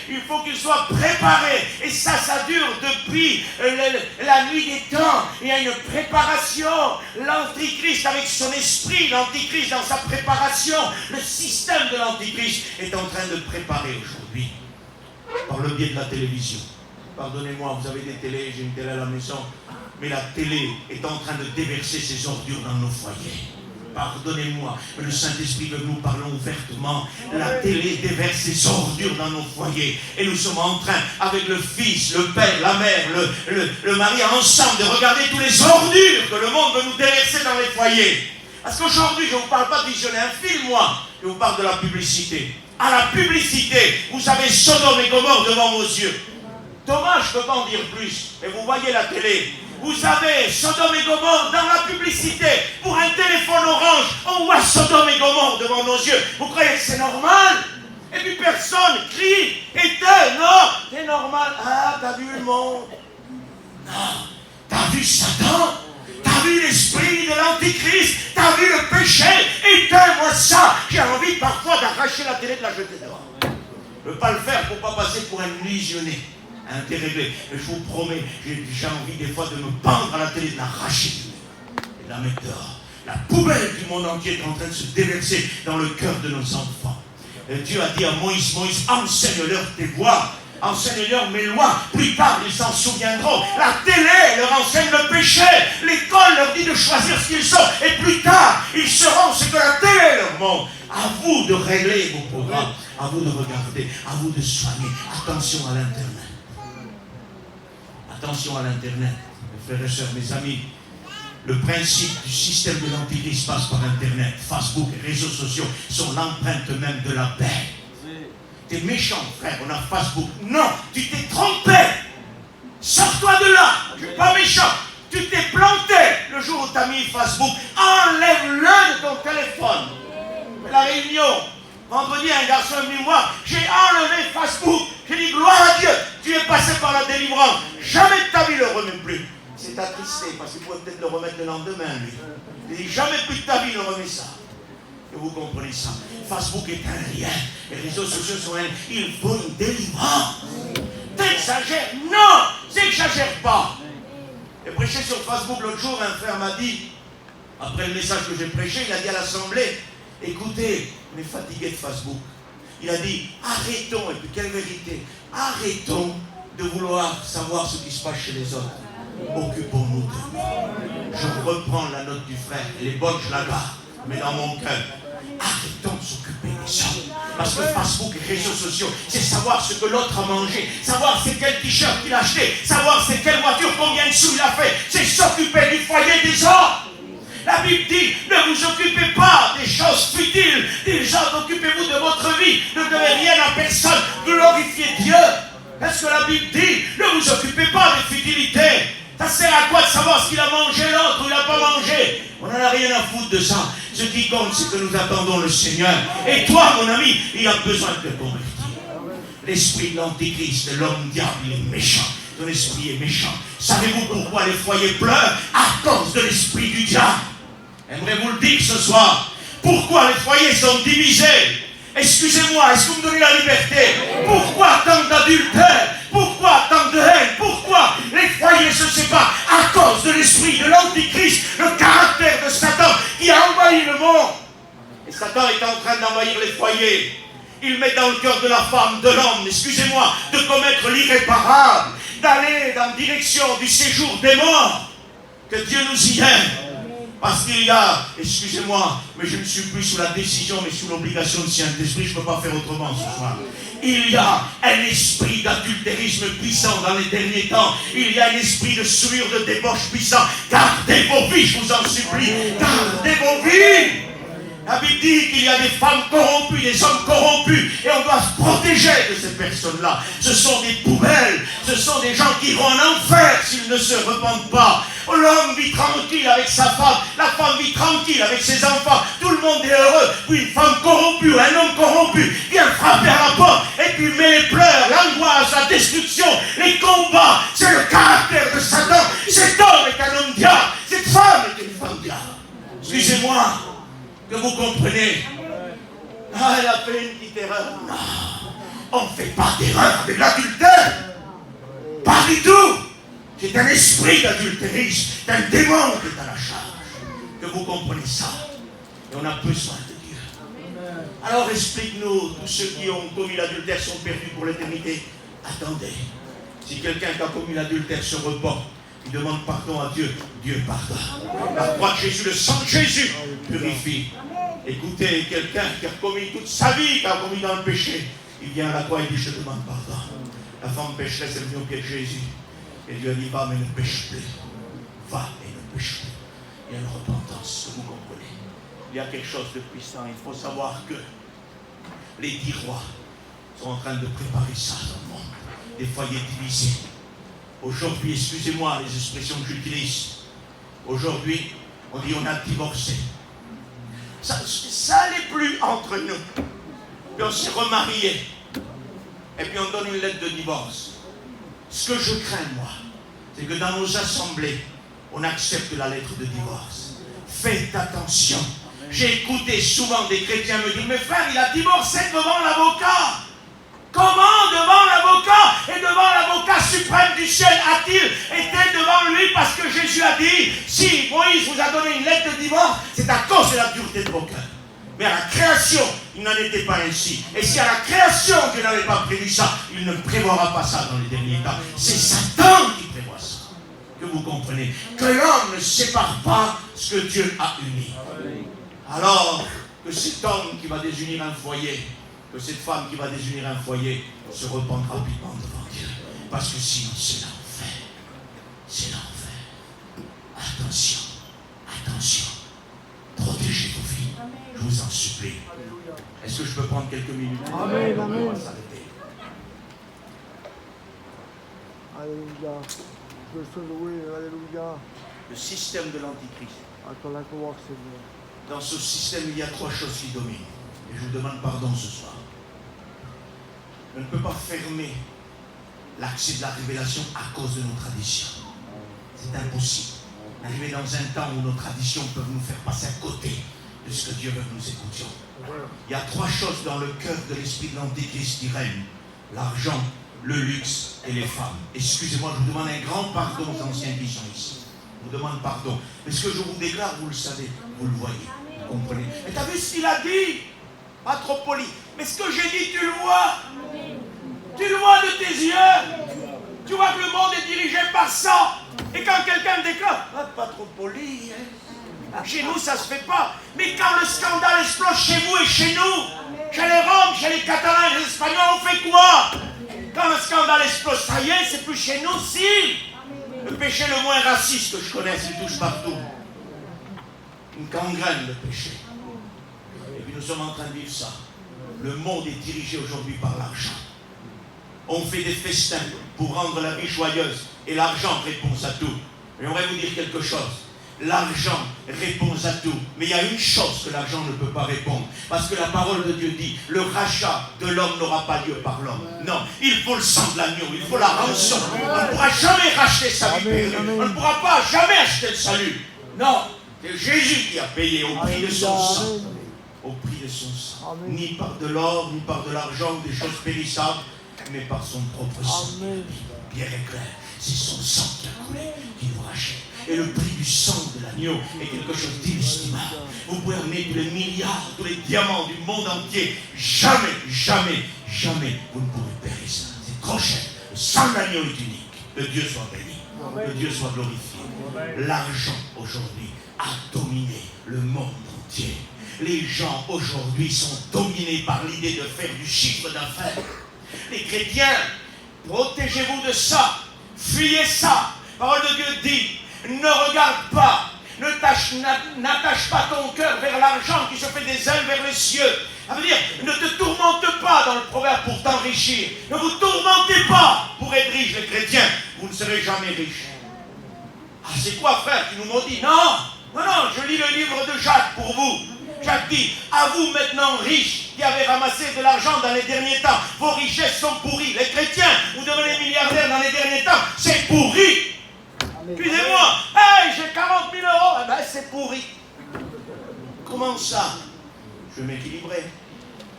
il faut qu'il soit préparé. Et ça dure depuis la nuit des temps. Il y a une préparation. L'Antichrist avec son esprit, l'Antichrist dans sa préparation, le système de l'Antichrist est en train de préparer aujourd'hui. Par le biais de la télévision. Pardonnez-moi, vous avez des télés, j'ai une télé à la maison. Mais la télé est en train de déverser ses ordures dans nos foyers. Pardonnez-moi, mais le Saint-Esprit veut que nous parlons ouvertement. La télé déverse ses ordures dans nos foyers. Et nous sommes en train, avec le fils, le père, la mère, le mari, ensemble, de regarder tous les ordures que le monde veut nous déverser dans les foyers. Parce qu'aujourd'hui, je ne vous parle pas de visionner un film, moi. Je vous parle de la publicité. À la publicité, vous avez Sodome et Gomorrhe devant vos yeux. Thomas, je ne peux pas en dire plus, mais vous voyez la télé. Vous avez Sodome et Gomorrhe dans la publicité. Pour un téléphone orange, on voit Sodome et Gomorrhe devant nos yeux. Vous croyez que c'est normal? Et puis personne crie, éteins, non, c'est normal. Ah, t'as vu le monde? Non, t'as vu Satan? T'as vu l'esprit de l'Antichrist? T'as vu le péché? Éteins-moi ça. J'ai envie parfois d'arracher la télé, de la jeter dehors. Je ne veux pas le faire pour ne pas passer pour un illusionné. Interréglé. Mais je vous promets, j'ai envie des fois de me pendre à la télé, de l'arracher et de la mettre dehors. La poubelle du monde entier est en train de se déverser dans le cœur de nos enfants. Et Dieu a dit à Moïse, Moïse, enseigne-leur tes voies, enseigne-leur mes lois. Plus tard, ils s'en souviendront. La télé leur enseigne le péché. L'école leur dit de choisir ce qu'ils sont. Et plus tard, ils seront ce que la télé leur montre. À vous de régler vos programmes, à vous de regarder, à vous de soigner. Attention à l'Internet. Attention à l'Internet, mes frères et sœurs, mes amis. Le principe du système de l'Antichrist passe par Internet. Facebook, réseaux sociaux sont l'empreinte même de la paix. T'es méchant, frère, on a Facebook. Non, tu t'es trompé. Sors-toi de là. Je ne suis pas méchant. Tu t'es planté le jour où tu as mis Facebook. Enlève-le de ton téléphone. La réunion. Vendredi, un garçon est venu me voir. J'ai enlevé Facebook. J'ai dit gloire à Dieu. Tu es passé par la délivrance. Jamais de ta vie ne le remets plus. C'est attristé parce qu'il pourrait peut-être le remettre le lendemain, lui. Il dit jamais plus de ta vie ne remets ça. Et vous comprenez ça. Facebook est un lien. Les réseaux sociaux sont un lien. Il faut une délivrance. T'exagères? Non, j'exagère pas. J'ai prêché sur Facebook l'autre jour, un frère m'a dit, après le message que j'ai prêché, il a dit à l'assemblée, écoutez, on est fatigué de Facebook. Il a dit, arrêtons, et puis quelle vérité, arrêtons de vouloir savoir ce qui se passe chez les autres. Occupons-nous de nous. Je reprends la note du frère, elle est bonne, je la garde, mais dans mon cœur, arrêtons de s'occuper des gens. Parce que Facebook et réseaux sociaux, c'est savoir ce que l'autre a mangé, savoir c'est quel t-shirt qu'il a acheté, savoir c'est quelle voiture, combien de sous il a fait. C'est s'occuper du foyer des autres. La Bible dit, ne vous occupez pas des choses futiles. Déjà, occupez-vous de votre vie. Ne devez rien à personne. Glorifiez Dieu. Est-ce que la Bible dit, ne vous occupez pas des futilités? Ça sert à quoi de savoir ce qu'il a mangé l'autre ou il n'a pas mangé? On n'en a rien à foutre de ça. Ce qui compte, c'est que nous attendons le Seigneur. Et toi, mon ami, il a besoin de te convertir. L'esprit de l'Antichrist, de l'homme diable, il est méchant. Ton esprit est méchant. Savez-vous pourquoi les foyers pleurent? À cause de l'esprit du diable. J'aimerais vous le dire ce soir. Pourquoi les foyers sont divisés? Excusez-moi, est-ce que vous me donnez la liberté? Pourquoi tant d'adultère? Pourquoi tant de haine? Pourquoi les foyers se séparent? À cause de l'esprit de l'Antichrist, le caractère de Satan qui a envahi le monde. Et Satan est en train d'envahir les foyers. Il met dans le cœur de la femme, de l'homme, excusez-moi, de commettre l'irréparable, d'aller dans la direction du séjour des morts. Que Dieu nous y aide. Parce qu'il y a, excusez-moi, mais je ne suis plus sous la décision, mais sous l'obligation du Saint-Esprit, je ne peux pas faire autrement ce soir. Il y a un esprit d'adultérisme puissant dans les derniers temps. Il y a un esprit de souillure, de débauche puissant. Gardez vos vies, je vous en supplie. Gardez vos vies. La Bible dit qu'il y a des femmes corrompues, des hommes corrompus, et on doit se protéger de ces personnes-là. Ce sont des poubelles, ce sont des gens qui iront en enfer s'ils ne se repentent pas. L'homme vit tranquille avec sa femme, la femme vit tranquille avec ses enfants, tout le monde est heureux. Puis une femme corrompue, un homme corrompu vient frapper à la porte, et puis met les pleurs, l'angoisse, la destruction, les combats. C'est le caractère de Satan. Cet homme est un homme diable, cette femme est une femme diable. Excusez-moi. Que vous comprenez. Ah, elle a fait une petite erreur. Non, on ne fait pas d'erreur avec l'adultère. Pas du tout. C'est un esprit d'adultérisme, c'est un démon qui est à la charge. Que vous comprenez ça. Et on a besoin de Dieu. Alors explique-nous, tous ceux qui ont commis l'adultère sont perdus pour l'éternité. Attendez, si quelqu'un qui a commis l'adultère se reporte, il demande pardon à Dieu, Dieu pardonne. La croix de Jésus, le sang de Jésus purifie. Écoutez, quelqu'un qui a commis toute sa vie, qui a commis dans le péché, il vient à la croix et dit, je te demande pardon. La femme pécheresse est venue au pied de Jésus. Et Dieu a dit, va mais ne pêche plus. Va et ne pêche plus. Il y a une repentance, vous comprenez. Il y a quelque chose de puissant. Il faut savoir que les 10 rois sont en train de préparer ça dans le monde. Des foyers divisés. Aujourd'hui, excusez-moi les expressions que j'utilise. Aujourd'hui, on dit on a divorcé. Ça n'allait plus entre nous. Puis on s'est remarié. Et puis on donne une lettre de divorce. Ce que je crains, moi, c'est que dans nos assemblées, on accepte la lettre de divorce. Faites attention. J'ai écouté souvent des chrétiens me dire, mais frère, il a divorcé devant l'avocat. Comment devant l'avocat et devant l'avocat suprême du ciel a-t-il été devant lui parce que Jésus a dit, si Moïse vous a donné une lettre de divorce, c'est à cause de la dureté de vos cœurs. Mais à la création, il n'en était pas ainsi. Et si à la création, Dieu n'avait pas prévu ça, il ne prévoira pas ça dans les derniers temps. C'est Satan qui prévoit ça. Que vous comprenez. Que l'homme ne sépare pas ce que Dieu a uni. Alors, que cet homme qui va désunir un foyer, que cette femme qui va désunir un foyer se repente rapidement devant Dieu. Parce que sinon, c'est l'enfer. C'est l'enfer. Attention, attention. Protégez vos filles. Je vous en supplie. Est-ce que je peux prendre quelques minutes? Amen, amen. On va s'arrêter. Alléluia. Je te loue, alléluia. Le système de l'Antichrist. À ton gloire, Seigneur. Dans ce système, il y a trois choses qui dominent. Et je vous demande pardon ce soir. On ne peut pas fermer l'accès de la révélation à cause de nos traditions. C'est impossible. Arriver dans un temps où nos traditions peuvent nous faire passer à côté de ce que Dieu veut que nous écoutions. Il y a trois choses dans le cœur de l'esprit de l'Antéchrist qui règnent. L'argent, le luxe et les femmes. Excusez-moi, je vous demande un grand pardon aux anciens qui sont ici. Je vous demande pardon. Mais ce que je vous déclare, vous le savez, vous le voyez, vous comprenez. Et tu as vu ce qu'il a dit? Pas trop poli. Mais ce que j'ai dit, tu le vois. Tu le vois de tes yeux. Tu vois que le monde est dirigé par ça. Et quand quelqu'un déclare, ah, pas trop poli, hein. Chez nous, ça se fait pas. Mais quand le scandale explose chez vous et chez nous, chez les Roms, chez les Catalans et les Espagnols, on fait quoi? Quand le scandale explose, ça y est, c'est plus chez nous, si. Le péché le moins raciste que je connaisse, il touche partout. Une gangrène, le péché. Et puis nous sommes en train de vivre ça. Le monde est dirigé aujourd'hui par l'argent. On fait des festins pour rendre la vie joyeuse. Et l'argent répond à tout. J'aimerais vous dire quelque chose. L'argent répond à tout. Mais il y a une chose que l'argent ne peut pas répondre. Parce que la parole de Dieu dit, le rachat de l'homme n'aura pas lieu par l'homme. Non, il faut le sang de l'agneau, il faut la rançon. On ne pourra jamais racheter sa vie perdue. On ne pourra pas jamais acheter le salut. Non, c'est Jésus qui a payé au prix de son sang. Au prix de son sang. Ni par de l'or, ni par de l'argent, des choses périssables, mais par son propre sang. Pierre est clair, c'est son sang qui a coulé, qui nous rachète. Et le prix du sang de l'agneau est quelque chose d'inestimable. Vous pouvez amener tous les milliards, tous les diamants du monde entier. Jamais, jamais, jamais vous ne pourrez payer ça. C'est trop cher. Le sang de l'agneau est unique. Que Dieu soit béni. Que Dieu soit glorifié. L'argent aujourd'hui a dominé le monde entier. Les gens aujourd'hui sont dominés par l'idée de faire du chiffre d'affaires. Les chrétiens, protégez-vous de ça. Fuyez ça. La parole de Dieu dit, ne regarde pas, n'attache pas ton cœur vers l'argent qui se fait des ailes vers les cieux. Ça veut dire, ne te tourmente pas dans le proverbe pour t'enrichir. Ne vous tourmentez pas pour être riche, les chrétiens. Vous ne serez jamais riches. Ah, c'est quoi, frère, tu nous maudis? Non, non, non, je lis le livre de Jacques pour vous. Jacques dit, à vous maintenant riches qui avez ramassé de l'argent dans les derniers temps, vos richesses sont pourries. Les chrétiens, vous devenez milliardaires dans les derniers temps, c'est pourri. Excusez-moi, hey, j'ai 40 000 euros, eh ben c'est pourri. Comment ça? Je vais m'équilibrer.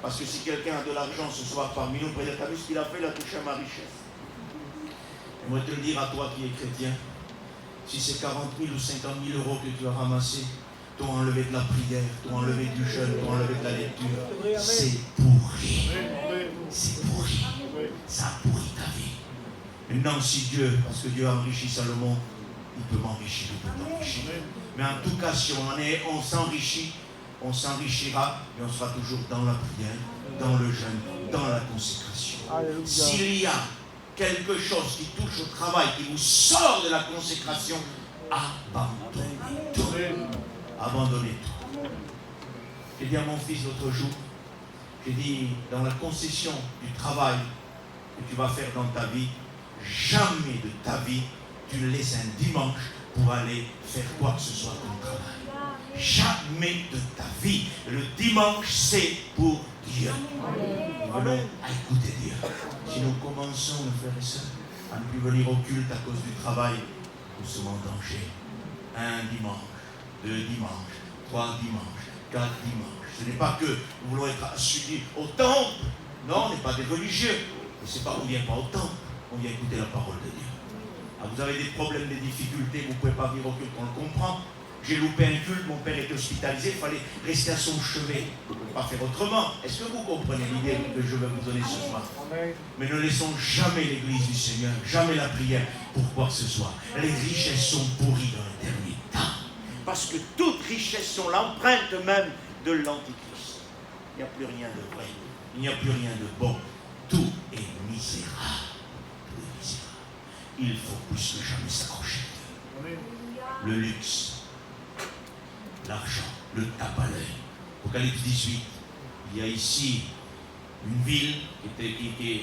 Parce que si quelqu'un a de l'argent ce soir parmi nous, peut-être, t'as vu ce qu'il a fait, il a touché à ma richesse. J'aimerais te le dire à toi qui es chrétien, si c'est 40 000 ou 50 000 euros que tu as ramassé, t'ont enlevé de la prière, t'ont enlevé du jeûne, t'ont enlevé de la lecture, c'est pourri. C'est pourri. Ça pourrit ta vie. Maintenant, si Dieu, parce que Dieu a enrichi Salomon, il peut m'enrichir, il peut t'enrichir. Mais en tout cas, si on s'enrichit, on s'enrichira et on sera toujours dans la prière, dans le jeûne, dans la consécration. S'il y a quelque chose qui touche au travail, qui vous sort de la consécration, abandonnez tout. Abandonnez tout. J'ai dit à mon fils l'autre jour, j'ai dit, dans la concession du travail que tu vas faire dans ta vie, jamais de ta vie, tu ne laisses un dimanche pour aller faire quoi que ce soit comme travail. Jamais de ta vie. Le dimanche, c'est pour Dieu. Nous venons à écouter Dieu. Si nous commençons, mes frères et sœurs, à ne plus venir au culte à cause du travail, nous sommes en danger. Un dimanche, 2 dimanches, 3 dimanches, 4 dimanches. Ce n'est pas que nous voulons être assujettis au temple. Non, on n'est pas des religieux. Mais c'est pas qu'on ne vient pas au temple. On vient écouter la parole de Dieu. Ah, vous avez des problèmes, des difficultés, vous ne pouvez pas venir au culte, on le comprend. J'ai loupé un culte, mon père était hospitalisé, il fallait rester à son chevet. On ne peut pas faire autrement. Est-ce que vous comprenez l'idée que je vais vous donner ce soir? Mais ne laissons jamais l'église du Seigneur, jamais la prière pour quoi que ce soit. Les richesses sont pourries dans le dernier temps. Parce que toutes richesses sont l'empreinte même de l'Antichrist. Il n'y a plus rien de vrai. Il n'y a plus rien de bon. Tout est misérable. Tout est misérable. Il faut plus que jamais s'accrocher. Le luxe, l'argent, le tape à l'œil. Apocalypse 18, il y a ici une ville,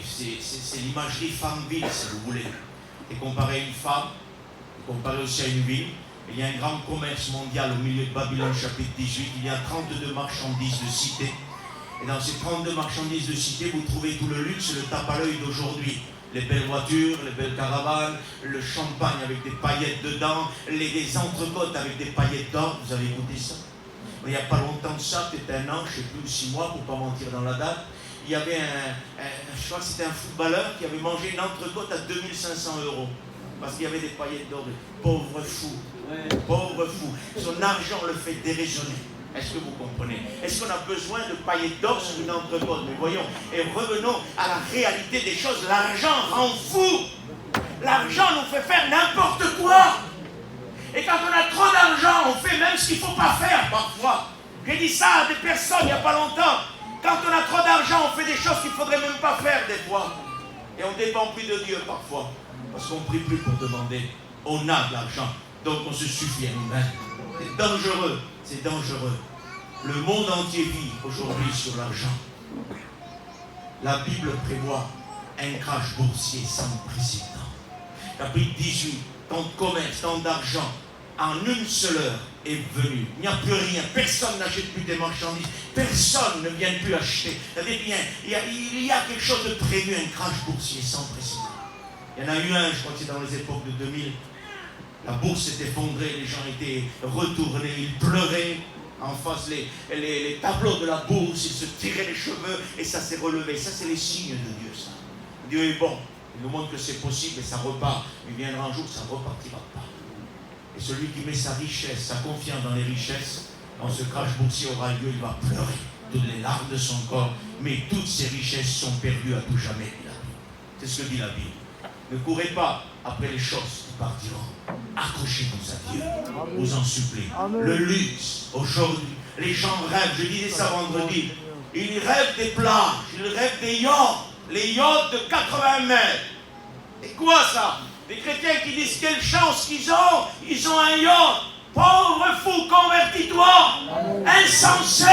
c'est l'imagerie femme-ville, si vous voulez. Et comparé à une femme, et comparé aussi à une ville, il y a un grand commerce mondial au milieu de Babylone, chapitre 18. Il y a 32 marchandises de cité. Et dans ces 32 marchandises de cité, vous trouvez tout le luxe, le tape à l'œil d'aujourd'hui. Les belles voitures, les belles caravanes, le champagne avec des paillettes dedans, les entrecôtes avec des paillettes d'or. Vous avez écouté ça? Il n'y a pas longtemps de ça, peut-être un an, je ne sais plus, ou 6 mois, pour ne pas mentir dans la date. Il y avait je crois que c'était un footballeur qui avait mangé une entrecôte à 2500 €. Parce qu'il y avait des paillettes d'or. Pauvre fou. Pauvre fou. Son argent le fait déraisonner. Est-ce que vous comprenez? Est-ce qu'on a besoin de paillettes d'or sur une entrecôte? Mais voyons, et revenons à la réalité des choses. L'argent rend fou. L'argent nous fait faire n'importe quoi. Et quand on a trop d'argent, on fait même ce qu'il ne faut pas faire parfois. J'ai dit ça à des personnes il n'y a pas longtemps. Quand on a trop d'argent, on fait des choses qu'il ne faudrait même pas faire des fois. Et on ne dépend plus de Dieu parfois. Parce qu'on ne prie plus pour demander. On a de l'argent. Donc on se suffit à nous-mêmes. C'est dangereux. C'est dangereux. Le monde entier vit aujourd'hui sur l'argent. La Bible prévoit un crash boursier sans précédent. Chapitre 18, tant de commerce, tant d'argent, en une seule heure est venu. Il n'y a plus rien. Personne n'achète plus des marchandises. Personne ne vient plus acheter. Il y a quelque chose de prévu, un crash boursier sans précédent. Il y en a eu un, je crois que c'est dans les époques de 2000. La bourse s'est effondrée, les gens étaient retournés, ils pleuraient. En face, les tableaux de la bourse, ils se tiraient les cheveux et ça s'est relevé. Ça, c'est les signes de Dieu, ça. Dieu est bon. Il nous montre que c'est possible et ça repart. Il viendra un jour que ça ne repartira pas. Et celui qui met sa richesse, sa confiance dans les richesses, quand ce crash boursier aura lieu, il va pleurer toutes les larmes de son corps. Mais toutes ces richesses sont perdues à tout jamais, dit la Bible. C'est ce que dit la Bible. Ne courez pas après les choses qui partiront. Accrochez-vous à Dieu. Vous en supplie. Le luxe, aujourd'hui, les gens rêvent. Je disais ça vendredi. Ils rêvent des plages, ils rêvent des yachts. Les yachts de 80 mètres. Et quoi ça? Des chrétiens qui disent quelle chance qu'ils ont. Ils ont un yacht. Pauvre fou, convertis-toi. Insensé,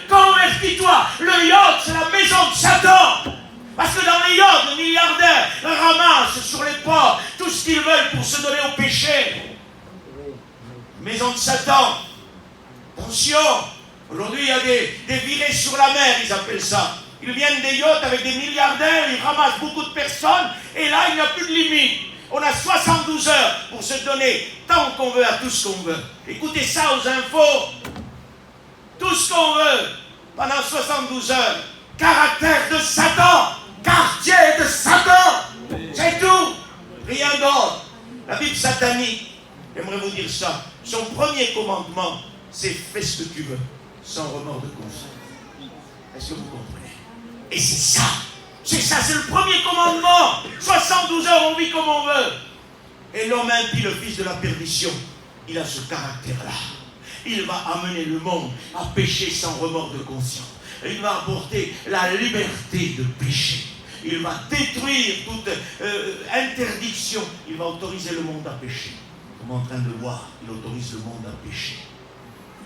convertis-toi. Le yacht, c'est la maison de Satan. Parce que dans les yachts, les milliardaires ramassent sur les ports tout ce qu'ils veulent pour se donner au péché. Maison de Satan. Attention. Aujourd'hui, il y a des virées sur la mer, ils appellent ça. Ils viennent des yachts avec des milliardaires, ils ramassent beaucoup de personnes, et là, il n'y a plus de limite. On a 72 heures pour se donner tant qu'on veut à tout ce qu'on veut. Écoutez ça aux infos. Tout ce qu'on veut pendant 72 heures. Caractère de Satan. Quartier de Satan. C'est tout. Rien d'autre. La Bible satanique, j'aimerais vous dire ça. Son premier commandement, c'est fais ce que tu veux, sans remords de conscience. Est-ce que vous comprenez? Et c'est ça. C'est ça, c'est le premier commandement. 72 heures, on vit comme on veut. Et l'homme impie, le fils de la perdition, il a ce caractère-là. Il va amener le monde à pécher sans remords de conscience. Il va apporter la liberté de pécher. Il va détruire toute interdiction. Il va autoriser le monde à pécher. Comme en train de voir, il autorise le monde à pécher.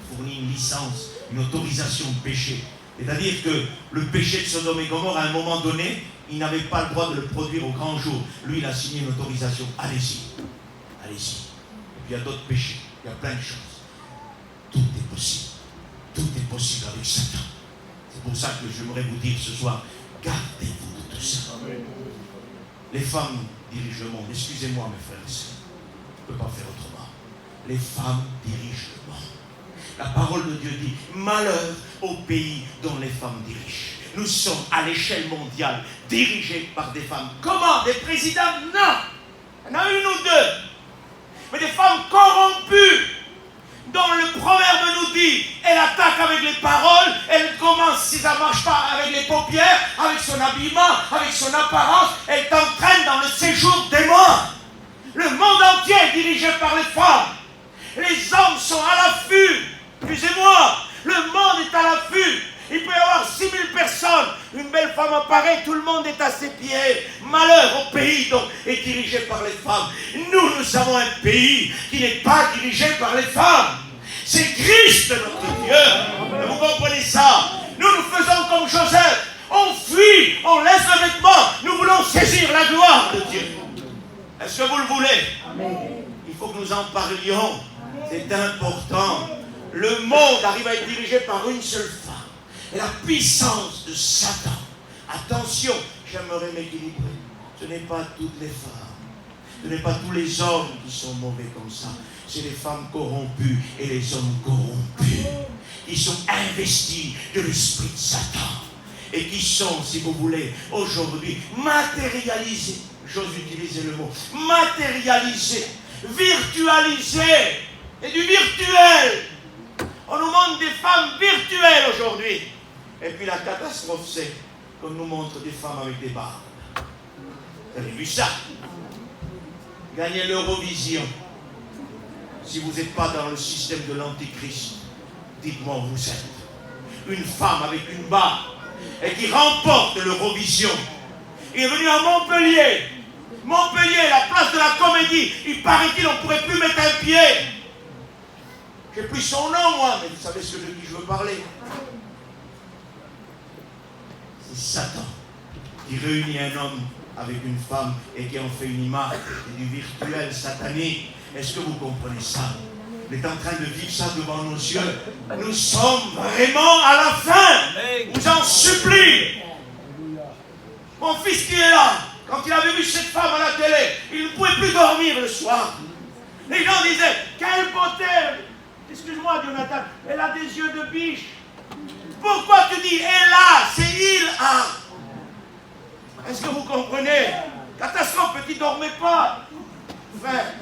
Il fournit une licence, une autorisation de pécher. C'est-à-dire que le péché de Sodome et Gomorrhe, à un moment donné, il n'avait pas le droit de le produire au grand jour. Lui, il a signé une autorisation. Allez-y. Allez-y. Et puis il y a d'autres péchés. Il y a plein de choses. Tout est possible. Tout est possible avec Satan. C'est pour ça que j'aimerais vous dire ce soir, gardez-vous de tout ça. Les femmes dirigent le monde. Excusez-moi, mes frères et sœurs. Je ne peux pas faire autrement. Les femmes dirigent le monde. La parole de Dieu dit, malheur au pays dont les femmes dirigent. Nous sommes à l'échelle mondiale dirigés par des femmes. Comment? Des présidents? Non. Il y en a une ou deux. Mais des femmes corrompues, dont le proverbe nous dit, elle attaque avec les paroles, elle commence, si ça ne marche pas, avec les paupières, avec son habillement, avec son apparence, elle t'entraîne dans le séjour des morts. Le monde entier est dirigé par les femmes. Les hommes sont à l'affût. Excusez-moi, le monde est à l'affût. Il peut y avoir 6000 personnes. Une belle femme apparaît, tout le monde est à ses pieds. Malheur au pays donc est dirigé par les femmes. Nous avons un pays qui n'est pas dirigé par les femmes. C'est Christ notre Dieu. Vous comprenez ça? Nous faisons comme Joseph. On fuit, on laisse le vêtement. Nous voulons saisir la gloire de Dieu. Est-ce que vous le voulez? Amen. Il faut que nous en parlions. C'est important. Le monde arrive à être dirigé par une seule femme. Et la puissance de Satan. Attention, j'aimerais m'équilibrer. Ce n'est pas toutes les femmes. Ce n'est pas tous les hommes qui sont mauvais comme ça. C'est les femmes corrompues et les hommes corrompus. Qui sont investis de l'esprit de Satan. Et qui sont, si vous voulez, aujourd'hui matérialisés. J'ose utiliser le mot. Matérialisés. Virtualisés. Et du virtuel. On nous montre des femmes virtuelles aujourd'hui. Et puis la catastrophe, c'est qu'on nous montre des femmes avec des barbes. Vous avez vu ça? Gagner l'Eurovision. Si vous n'êtes pas dans le système de l'Antichrist, dites-moi où vous êtes. Une femme avec une barbe et qui remporte l'Eurovision. Il est venu à Montpellier. Montpellier, la place de la Comédie. Il paraît-il, on ne pourrait plus mettre un pied. J'ai pris son nom, moi, mais vous savez de qui je veux parler. C'est Satan qui réunit un homme avec une femme et qui en fait une image. C'est du virtuel satanique. Est-ce que vous comprenez ça? On est en train de vivre ça devant nos yeux. Nous sommes vraiment à la fin. Je vous en supplie. Mon fils qui est là, quand il avait vu cette femme à la télé, il ne pouvait plus dormir le soir. Les gens disaient, quelle beauté! Excuse-moi, Jonathan, elle a des yeux de biche. Pourquoi tu dis elle a? C'est il a. Est-ce que vous comprenez? Catastrophe, petit, dormez pas. Frère,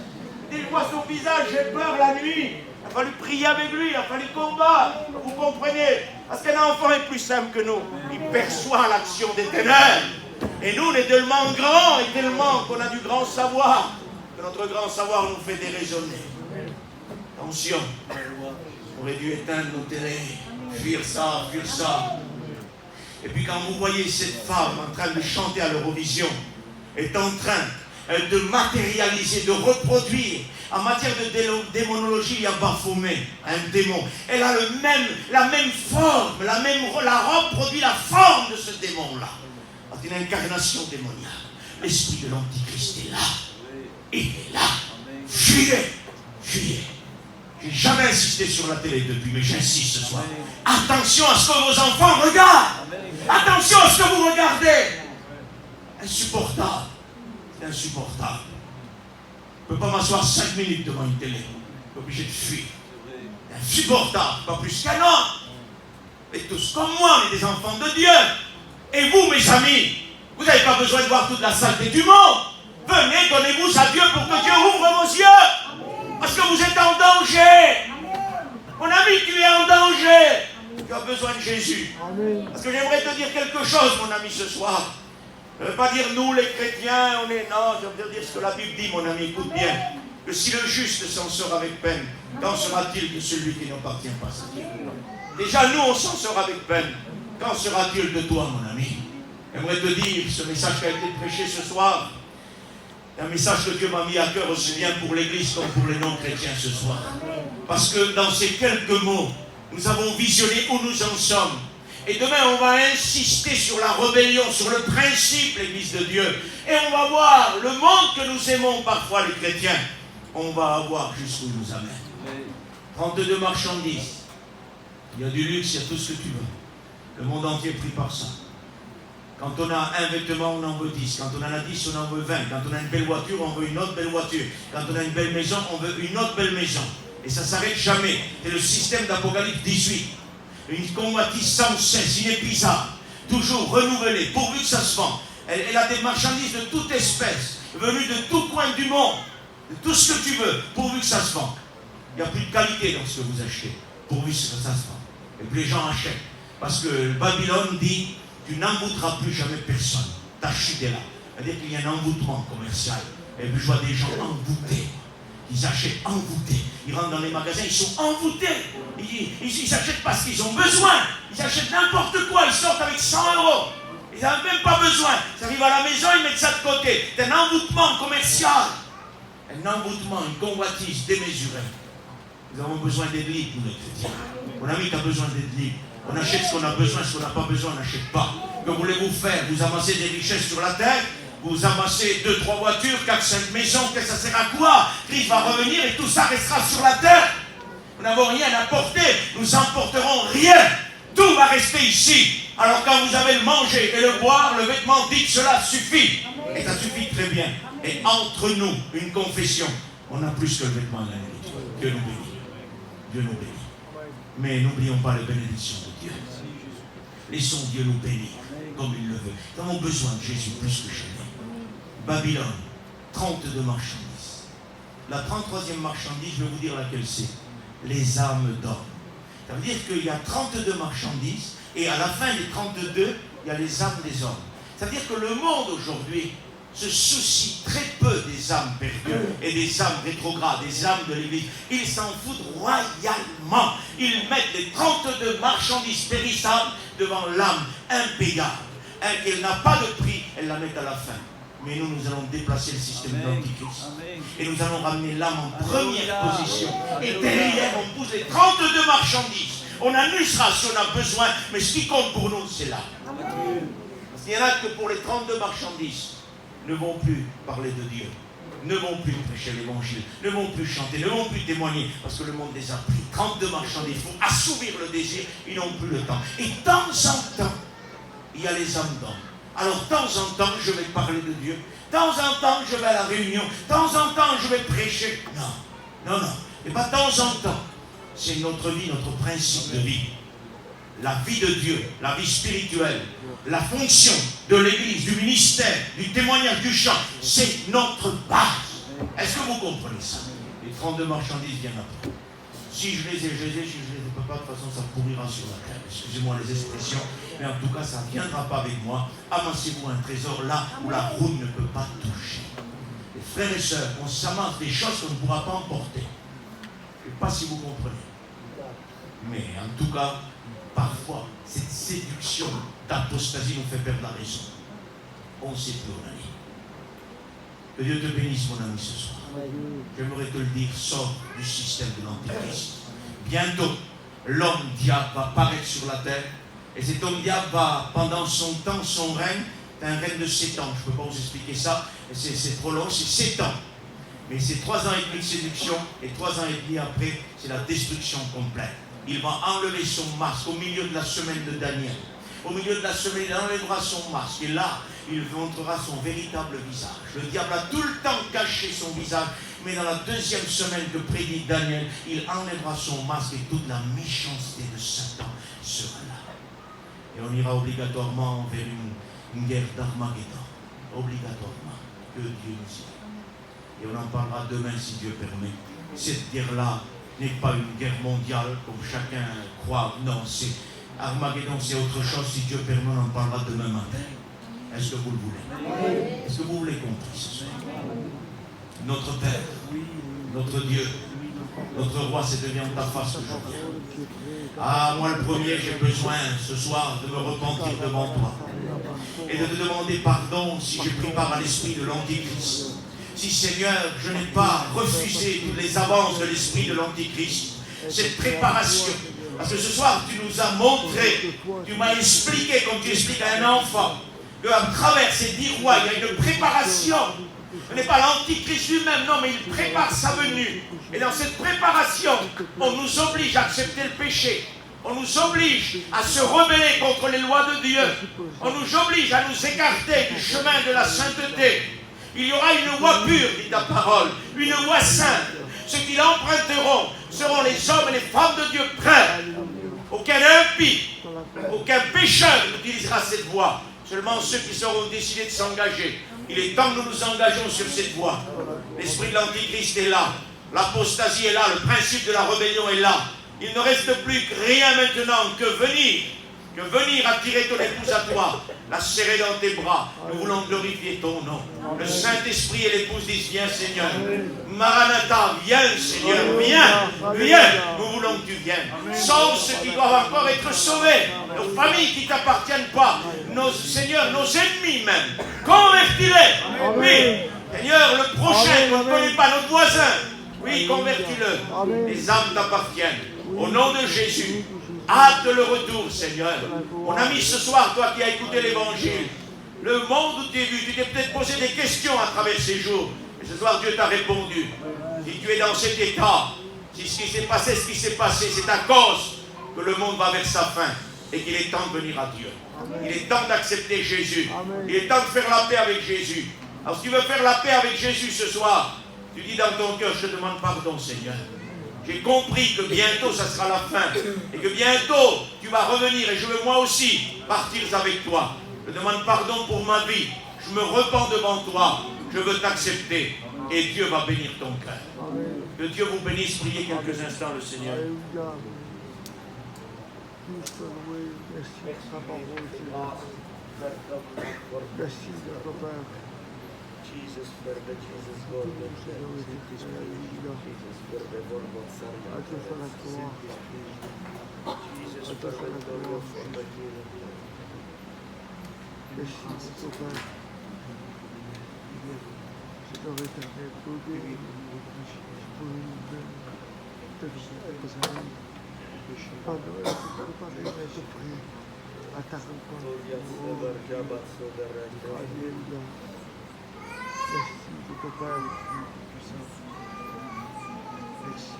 dès que je vois son visage, j'ai peur la nuit. Il a fallu prier avec lui, il a fallu combattre. Vous comprenez? Parce qu'un enfant est plus simple que nous. Il perçoit l'action des ténèbres. Et nous, on est tellement grands et tellement qu'on a du grand savoir, que notre grand savoir nous fait déraisonner. Attention, on aurait dû éteindre nos télés, fuir ça, fuir ça. Et puis quand vous voyez cette femme en train de chanter à l'Eurovision, est en train de matérialiser, de reproduire, en matière de démonologie, il y a Baphomet, un démon. Elle a la même forme, la robe produit la forme de ce démon-là. C'est une incarnation démoniaque. L'esprit de l'Antichrist est là. Il est là. Fuyez, fuyez. J'ai jamais insisté sur la télé depuis, mais j'insiste ce soir. Attention à ce que vos enfants regardent. Attention à ce que vous regardez. Insupportable. C'est insupportable. Je ne peux pas m'asseoir 5 minutes devant une télé. Je suis obligé de fuir. Insupportable. Pas plus qu'un homme. Mais tous comme moi, on est des enfants de Dieu. Et vous, mes amis, vous n'avez pas besoin de voir toute la saleté du monde. Venez, donnez-vous à Dieu pour que Dieu ouvre vos yeux. Parce que vous êtes en danger. Mon ami, tu es en danger. Tu as besoin de Jésus. Parce que j'aimerais te dire quelque chose, mon ami, ce soir. Je ne veux pas dire nous, les chrétiens, on est... Non, je veux dire ce que la Bible dit, mon ami, écoute bien. Que si le juste s'en sort avec peine, qu'en sera-t-il de celui qui n'appartient pas à Dieu? Déjà, nous, on s'en sort avec peine. Qu'en sera-t-il de toi, mon ami? J'aimerais te dire, ce message qui a été prêché ce soir, un message que Dieu m'a mis à cœur aussi bien pour l'Église comme pour les non-chrétiens ce soir. Parce que dans ces quelques mots, nous avons visionné où nous en sommes. Et demain, on va insister sur la rébellion, sur le principe, l'Église de Dieu. Et on va voir le monde que nous aimons parfois, les chrétiens. On va voir jusqu'où il nous amène. 32 marchandises. Il y a du luxe, il y a tout ce que tu veux. Le monde entier est pris par ça. Quand on a un vêtement, on en veut 10. Quand on en a 10, on en veut 20. Quand on a une belle voiture, on veut une autre belle voiture. Quand on a une belle maison, on veut une autre belle maison. Et ça ne s'arrête jamais. C'est le système d'Apocalypse 18. Une convoitise sans cesse, inépuisable. Toujours renouvelée, pourvu que ça se vend. Elle a des marchandises de toute espèce, venues de tout coin du monde. De tout ce que tu veux, pourvu que ça se vend. Il n'y a plus de qualité dans ce que vous achetez, pourvu que ça se vend. Et puis les gens achètent. Parce que Babylone dit, tu n'embouteras plus jamais personne. Ta chute est là. C'est-à-dire qu'il y a un emboutement commercial. Et puis je vois des gens emboutés, qui Ils achètent envoûtés. Ils rentrent dans les magasins, ils sont envoûtés. Ils achètent parce qu'ils ont besoin. Ils achètent n'importe quoi. Ils sortent avec 100 €. Ils n'ont même pas besoin. Ils arrivent à la maison, ils mettent ça de côté. C'est un envoûtement commercial. Un envoûtement, une convoitise démesurée. Nous avons besoin d'aide libre, nous les chrétiens. Mon ami, tu as besoin d'aide libre. On achète ce qu'on a besoin, ce qu'on n'a pas besoin, on n'achète pas. Que voulez-vous faire? Vous amassez des richesses sur la terre, vous amassez 2, 3 voitures, 4, 5 maisons, que ça sert à quoi? Christ va revenir et tout ça restera sur la terre. Nous n'avons rien à porter, nous n'emporterons rien. Tout va rester ici. Alors quand vous avez le manger et le boire, le vêtement, dites cela suffit. Et ça suffit très bien. Et entre nous, une confession, on a plus que le vêtement de la nourriture. Dieu nous bénit. Dieu nous bénit. Mais n'oublions pas les bénédictions de Dieu. Laissons Dieu nous bénir comme il le veut. Nous avons besoin de Jésus plus que jamais. Babylone, 32 marchandises. La 33e marchandise, je vais vous dire laquelle c'est. Les âmes d'hommes. Ça veut dire qu'il y a 32 marchandises et à la fin des 32, il y a les âmes des hommes. Ça veut dire que le monde aujourd'hui se soucie très peu des âmes perdues et des âmes rétrogrades, des âmes de l'Église. Ils s'en foutent royalement. Ils mettent les 32 marchandises périssables devant l'âme impayable. Elle n'a pas de prix, elle la met à la fin. Mais nous allons déplacer le système de l'Antichrist. Et nous allons ramener l'âme en première position. Et derrière, on pousse les 32 marchandises. On annulera si on a besoin, mais ce qui compte pour nous, c'est l'âme. Parce qu'il y en a que pour les 32 marchandises, ne vont plus parler de Dieu, ne vont plus prêcher l'évangile, ne vont plus chanter, ne vont plus témoigner, parce que le monde les a pris. 32 marchandises, il faut assouvir le désir, ils n'ont plus le temps. Et de temps en temps, il y a les âmes d'hommes. Alors, de temps en temps, je vais parler de Dieu. De temps en temps, je vais à la réunion. De temps en temps, je vais prêcher. Non, non, non. Et pas de temps en temps. C'est notre vie, notre principe de vie. La vie de Dieu, la vie spirituelle, la fonction de l'Église, du ministère, du témoignage, du chant, c'est notre base. Est-ce que vous comprenez ça? Les 32 marchandises viennent après. Si je les ai, si je les ai pas, de toute façon, ça pourrira sur la terre. Excusez-moi les expressions, mais en tout cas, ça ne viendra pas avec moi. Amassez-vous un trésor là où la roue ne peut pas toucher. Les frères et sœurs, on s'amasse des choses qu'on ne pourra pas emporter. Je ne sais pas si vous comprenez. Mais en tout cas, parfois, cette séduction d'apostasie nous fait perdre la raison. On ne sait plus, mon ami. Que Dieu te bénisse, mon ami, ce soir. J'aimerais te le dire, sors du système de l'Antichrist. Bientôt, l'homme diable va paraître sur la terre. Et cet homme diable va, pendant son temps, son règne, c'est un règne de 7 ans. Je ne peux pas vous expliquer ça. C'est trop long, c'est 7 ans. Mais c'est 3 ans et demi de séduction. Et 3 ans et demi après, c'est la destruction complète. Il va enlever son masque au milieu de la semaine de Daniel. Au milieu de la semaine, il enlèvera son masque. Et là, il montrera son véritable visage. Le diable a tout le temps caché son visage. Mais dans la 2e semaine que prédit Daniel, il enlèvera son masque et toute la méchanceté de Satan sera là. Et on ira obligatoirement vers une guerre d'Armageddon. Obligatoirement. Que Dieu nous y aide. Et on en parlera demain si Dieu permet. Cette guerre-là n'est pas une guerre mondiale comme chacun croit. Non, c'est Armageddon, c'est autre chose. Si Dieu permet, on en parlera demain matin. Est-ce que vous le voulez? Est-ce que vous voulez compris ce soir? Notre Père, notre Dieu, notre Roi, c'est devant ta face que je viens. Ah, moi le premier, j'ai besoin ce soir de me repentir devant toi et de te demander pardon si j'ai pris part à l'esprit de l'Antichrist. Si, Seigneur, je n'ai pas refusé toutes les avances de l'esprit de l'Antichrist, cette préparation. Parce que ce soir, tu nous as montré, tu m'as expliqué, comme tu expliques à un enfant, qu'à travers ces 10 rois, il y a une préparation. Ce n'est pas l'Antichrist lui-même, non, mais il prépare sa venue. Et dans cette préparation, on nous oblige à accepter le péché. On nous oblige à se rebeller contre les lois de Dieu. On nous oblige à nous écarter du chemin de la sainteté. Il y aura une voie pure, dit ta parole, une voie sainte. Ceux qui l'emprunteront seront les hommes et les femmes de Dieu prêts. Aucun impie, aucun pécheur n'utilisera cette voie. Seulement ceux qui seront décidés de s'engager. Il est temps que nous nous engageons sur cette voie. L'esprit de l'Antichrist est là. L'apostasie est là. Le principe de la rébellion est là. Il ne reste plus que rien maintenant que venir que venir attirer ton épouse à toi, la serrer dans tes bras. Nous voulons glorifier ton nom. Le Saint-Esprit et l'épouse disent, viens Seigneur. Maranatha, viens Seigneur, viens, viens. Nous voulons que tu viennes. Sauve ceux qui doivent encore être sauvés. Nos familles qui ne t'appartiennent pas. Nos Seigneur, nos ennemis même. Convertis-les. Oui. Seigneur, le prochain qu'on ne connaît pas, notre voisin. Oui, convertis-le. Les âmes t'appartiennent. Au nom de Jésus. Hâte le retour, Seigneur. Mon ami, ce soir, toi qui as écouté l'évangile, le monde où tu es vu, tu t'es peut-être posé des questions à travers ces jours. Et ce soir, Dieu t'a répondu. Si tu es dans cet état, si ce qui s'est passé, c'est à cause que le monde va vers sa fin et qu'il est temps de venir à Dieu. Il est temps d'accepter Jésus. Il est temps de faire la paix avec Jésus. Alors si tu veux faire la paix avec Jésus ce soir, tu dis dans ton cœur, je te demande pardon, Seigneur. J'ai compris que bientôt ça sera la fin et que bientôt tu vas revenir et je veux moi aussi partir avec toi. Je demande pardon pour ma vie. Je me repens devant toi. Je veux t'accepter et Dieu va bénir ton cœur. Que Dieu vous bénisse. Priez quelques instants le Seigneur. Alléluia. Nous te louons. Merci pour ta parole, Seigneur. Merci de ton Père. Jesus, Berbe, Jesus, God, Alléluia. Jesus, Berbe, Borbo, Sarma, À toi soit la gloire. Jesus, Berbe, Borbo, Sarma, Merci pour ton Père. Seigneur éternel, pour nous bénir, pour nous bénir. Ta vie, pardon, et pour préparer notre prière à ta rencontre. Alléluia. Merci de ton Père le plus puissant. Merci.